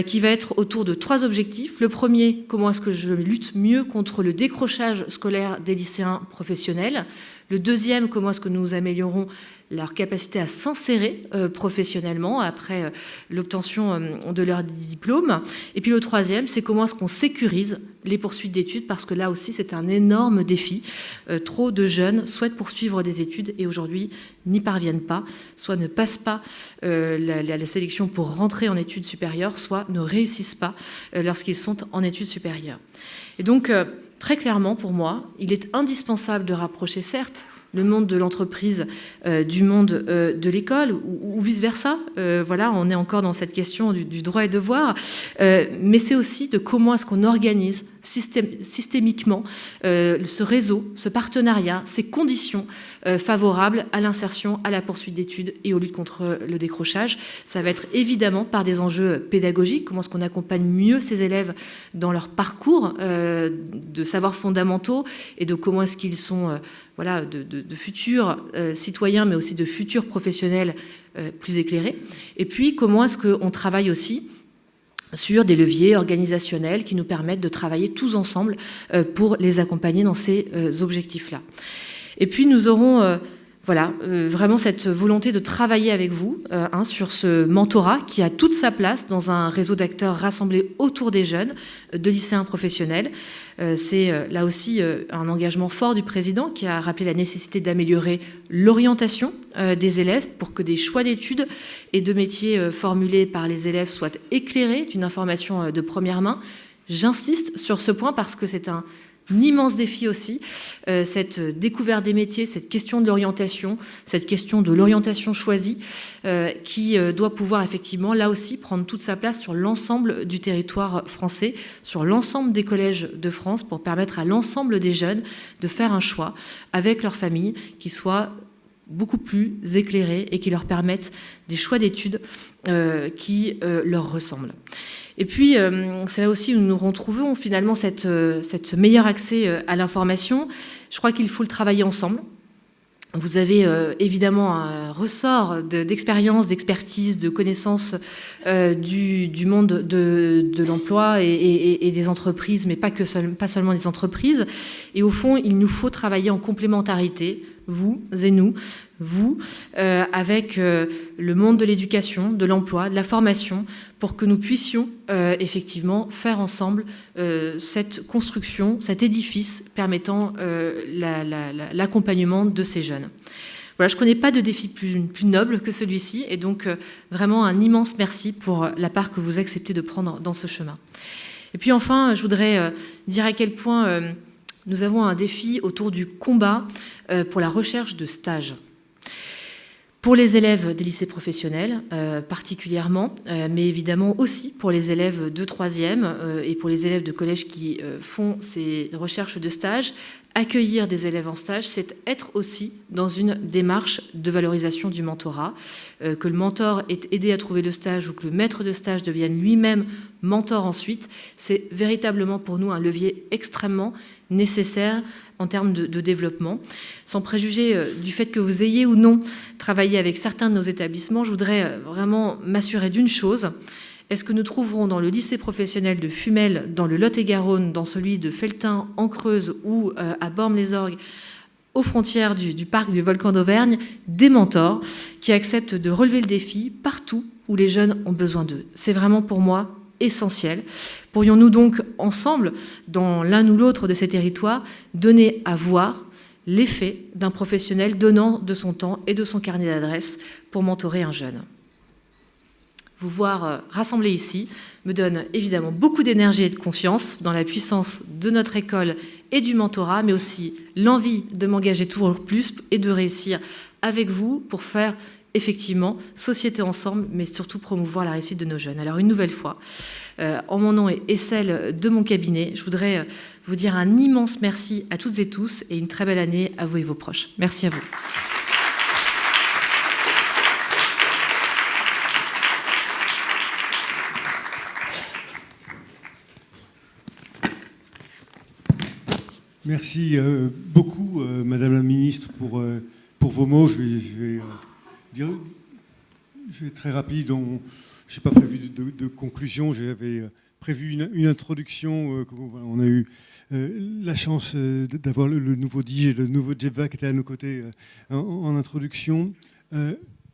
qui va être autour de 3 objectifs. Le premier, comment est-ce que je lutte mieux contre le décrochage scolaire des lycéens professionnels. Le deuxième, comment est-ce que nous améliorons leur capacité à s'insérer professionnellement après l'obtention de leur diplôme. Et puis le troisième, c'est comment est-ce qu'on sécurise les poursuites d'études, parce que là aussi c'est un énorme défi. Trop de jeunes souhaitent poursuivre des études et aujourd'hui n'y parviennent pas, soit ne passent pas la sélection pour rentrer en études supérieures, soit ne réussissent pas lorsqu'ils sont en études supérieures. Et donc, très clairement pour moi, il est indispensable de rapprocher certes le monde de l'entreprise du monde de l'école, ou vice-versa. Voilà, on est encore dans cette question du droit et devoir. Mais c'est aussi de comment est-ce qu'on organise systémiquement ce réseau, ce partenariat, ces conditions favorables à l'insertion, à la poursuite d'études et aux luttes contre le décrochage. Ça va être évidemment par des enjeux pédagogiques, comment est-ce qu'on accompagne mieux ces élèves dans leur parcours de savoirs fondamentaux et de comment est-ce qu'ils sont voilà, de futurs citoyens, mais aussi de futurs professionnels plus éclairés. Et puis, comment est-ce qu'on travaille aussi sur des leviers organisationnels qui nous permettent de travailler tous ensemble pour les accompagner dans ces objectifs-là. Et puis, nous aurons voilà, vraiment cette volonté de travailler avec vous sur ce mentorat qui a toute sa place dans un réseau d'acteurs rassemblés autour des jeunes, de lycéens professionnels. C'est là aussi un engagement fort du président qui a rappelé la nécessité d'améliorer l'orientation des élèves pour que des choix d'études et de métiers formulés par les élèves soient éclairés d'une information de première main. J'insiste sur ce point parce que c'est un immense défi aussi, cette découverte des métiers, cette question de l'orientation, cette question de l'orientation choisie, qui doit pouvoir effectivement, là aussi, prendre toute sa place sur l'ensemble du territoire français, sur l'ensemble des collèges de France, pour permettre à l'ensemble des jeunes de faire un choix avec leur famille qui soit beaucoup plus éclairé et qui leur permettent des choix d'études qui leur ressemblent. Et puis, c'est là aussi où nous retrouvons finalement cette meilleur accès à l'information. Je crois qu'il faut le travailler ensemble. Vous avez évidemment un ressort d'expérience, d'expertise, de connaissances du monde de l'emploi et des entreprises, mais pas seulement des entreprises. Et au fond, il nous faut travailler en complémentarité, vous et nous, vous, avec le monde de l'éducation, de l'emploi, de la formation, pour que nous puissions effectivement faire ensemble cette construction, cet édifice permettant l'accompagnement de ces jeunes. Voilà, je ne connais pas de défi plus noble que celui-ci, et donc vraiment un immense merci pour la part que vous acceptez de prendre dans ce chemin. Et puis enfin, je voudrais dire à quel point nous avons un défi autour du combat pour la recherche de stages. Pour les élèves des lycées professionnels particulièrement, mais évidemment aussi pour les élèves de 3e et pour les élèves de collège qui font ces recherches de stage, accueillir des élèves en stage, c'est être aussi dans une démarche de valorisation du mentorat, que le mentor ait aidé à trouver le stage ou que le maître de stage devienne lui-même mentor ensuite, c'est véritablement pour nous un levier extrêmement nécessaire en termes de développement. Sans préjuger du fait que vous ayez ou non travaillé avec certains de nos établissements, je voudrais vraiment m'assurer d'une chose. Est-ce que nous trouverons dans le lycée professionnel de Fumel, dans le Lot-et-Garonne, dans celui de Felletin en Creuse ou à Bormes-les-Orgues, aux frontières du parc du Volcan d'Auvergne, des mentors qui acceptent de relever le défi partout où les jeunes ont besoin d'eux? C'est vraiment pour moi essentiel. Pourrions-nous donc ensemble, dans l'un ou l'autre de ces territoires, donner à voir l'effet d'un professionnel donnant de son temps et de son carnet d'adresses pour mentorer un jeune? Vous voir rassemblés ici me donne évidemment beaucoup d'énergie et de confiance dans la puissance de notre école et du mentorat, mais aussi l'envie de m'engager toujours plus et de réussir avec vous pour faire effectivement société ensemble, mais surtout promouvoir la réussite de nos jeunes. Alors une nouvelle fois, en mon nom et celle de mon cabinet, je voudrais vous dire un immense merci à toutes et tous et une très belle année à vous et vos proches. Merci à vous. Merci beaucoup, Madame la Ministre, pour vos mots. Je vais être très rapide. Je n'ai pas prévu de conclusion. J'avais prévu une introduction. On a eu la chance d'avoir le nouveau DIGE et le nouveau JEVA qui étaient à nos côtés en introduction.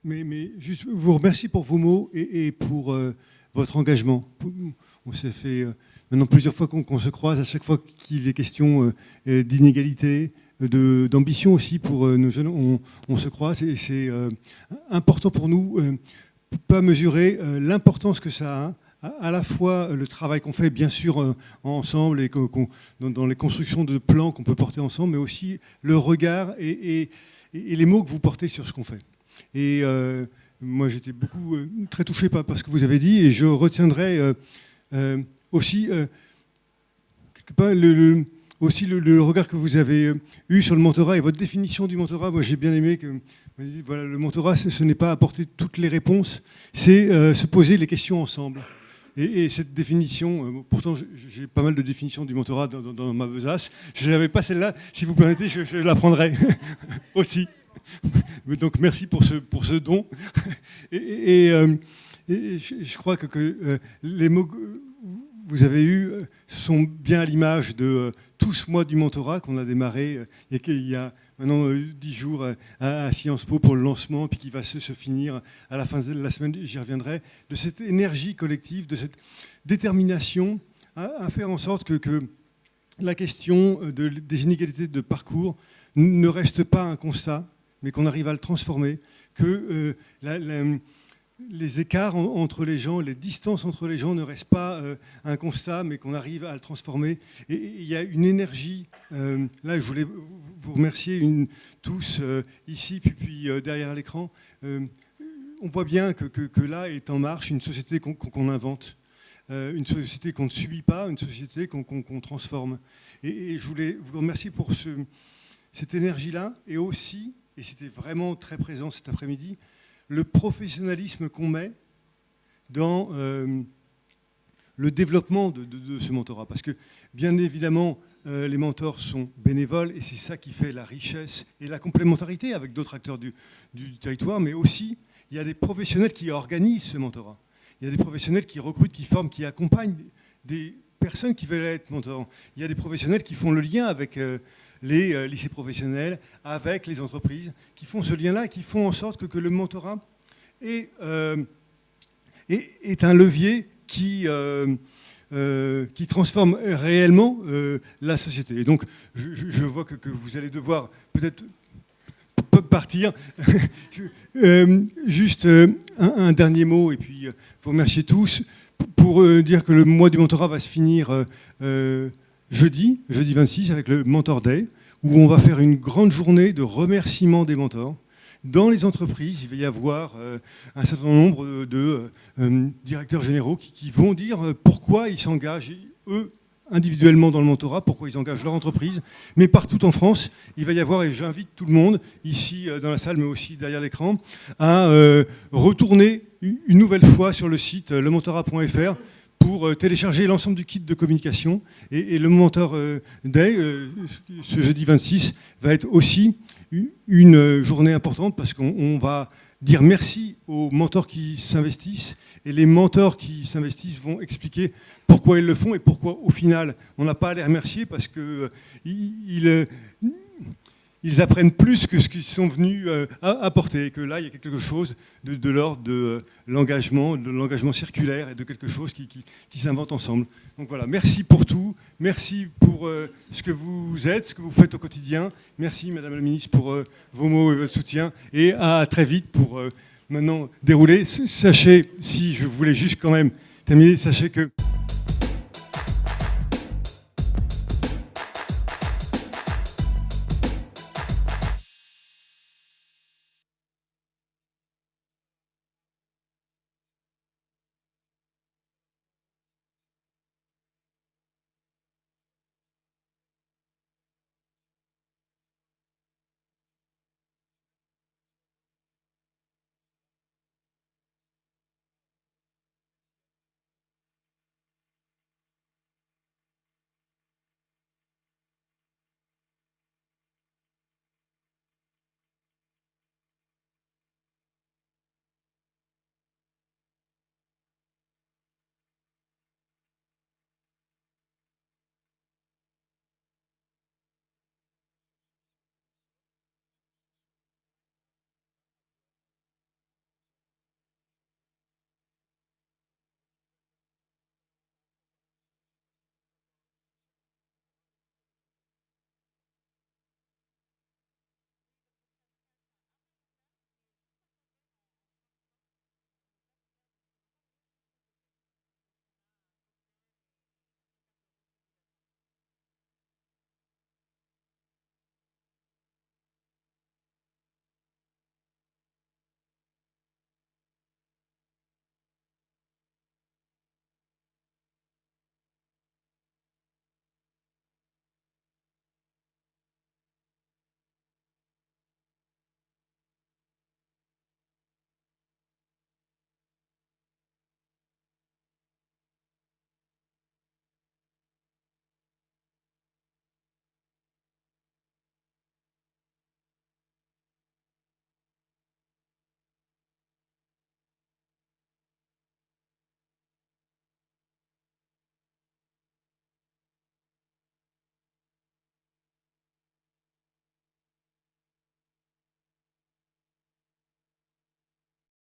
Mais juste vous remercie pour vos mots et pour votre engagement. On s'est fait maintenant plusieurs fois qu'on se croise, à chaque fois qu'il est question d'inégalité, d'ambition aussi pour nos jeunes, on se croise et c'est important pour nous, pas mesurer l'importance que ça a à la fois le travail qu'on fait bien sûr ensemble et dans les constructions de plans qu'on peut porter ensemble, mais aussi le regard et les mots que vous portez sur ce qu'on fait. Et moi j'étais très touché par ce que vous avez dit, et je retiendrai aussi quelque part aussi le regard que vous avez eu sur le mentorat et votre définition du mentorat. Moi j'ai bien aimé que voilà, le mentorat, ce n'est pas apporter toutes les réponses, c'est se poser les questions ensemble. Et cette définition, pourtant j'ai pas mal de définitions du mentorat dans ma besace, je n'avais pas celle-là, si vous permettez, je la prendrai aussi. Donc merci pour ce don. Et je crois que les mots que vous avez eus sont bien à l'image de tout ce mois du mentorat qu'on a démarré il y a maintenant 10 jours à Sciences Po pour le lancement, puis qui va se finir à la fin de la semaine, j'y reviendrai, de cette énergie collective, de cette détermination à faire en sorte que la question des inégalités de parcours ne reste pas un constat, mais qu'on arrive à le transformer, que les écarts entre les gens, les distances entre les gens ne restent pas un constat, mais qu'on arrive à le transformer. Et il y a une énergie, là je voulais vous remercier tous ici, puis derrière l'écran. On voit bien que là est en marche une société qu'on invente, une société qu'on ne subit pas, une société qu'on transforme. Et je voulais vous remercier pour cette énergie-là, et aussi, et c'était vraiment très présent cet après-midi, le professionnalisme qu'on met dans le développement de ce mentorat. Parce que, bien évidemment, les mentors sont bénévoles, et c'est ça qui fait la richesse et la complémentarité avec d'autres acteurs du territoire, mais aussi, il y a des professionnels qui organisent ce mentorat. Il y a des professionnels qui recrutent, qui forment, qui accompagnent des personnes qui veulent être mentors. Il y a des professionnels qui font le lien avec les lycées professionnels, avec les entreprises, qui font ce lien-là et qui font en sorte que le mentorat est un levier qui transforme réellement la société. Et donc, je vois que vous allez devoir peut-être partir. Juste un dernier mot, et puis vous remercier tous, pour dire que le mois du mentorat va se finir jeudi 26, avec le Mentor Day, où on va faire une grande journée de remerciement des mentors. Dans les entreprises, il va y avoir un certain nombre de directeurs généraux qui vont dire pourquoi ils s'engagent, eux, individuellement dans le mentorat, pourquoi ils engagent leur entreprise. Mais partout en France, il va y avoir, et j'invite tout le monde, ici dans la salle, mais aussi derrière l'écran, à retourner une nouvelle fois sur le site lementorat.fr pour télécharger l'ensemble du kit de communication. Et le Mentor Day, ce jeudi 26, va être aussi une journée importante, parce qu'on va dire merci aux mentors qui s'investissent, et les mentors qui s'investissent vont expliquer pourquoi ils le font et pourquoi, au final, on n'a pas à les remercier, parce qu'ils apprennent plus que ce qu'ils sont venus apporter, et que là, il y a quelque chose de l'ordre de l'engagement circulaire, et de quelque chose qui s'invente ensemble. Donc voilà, merci pour tout, merci pour ce que vous êtes, ce que vous faites au quotidien, merci Madame la Ministre pour vos mots et votre soutien, et à très vite pour maintenant dérouler. Sachez, si je voulais juste quand même terminer, sachez que...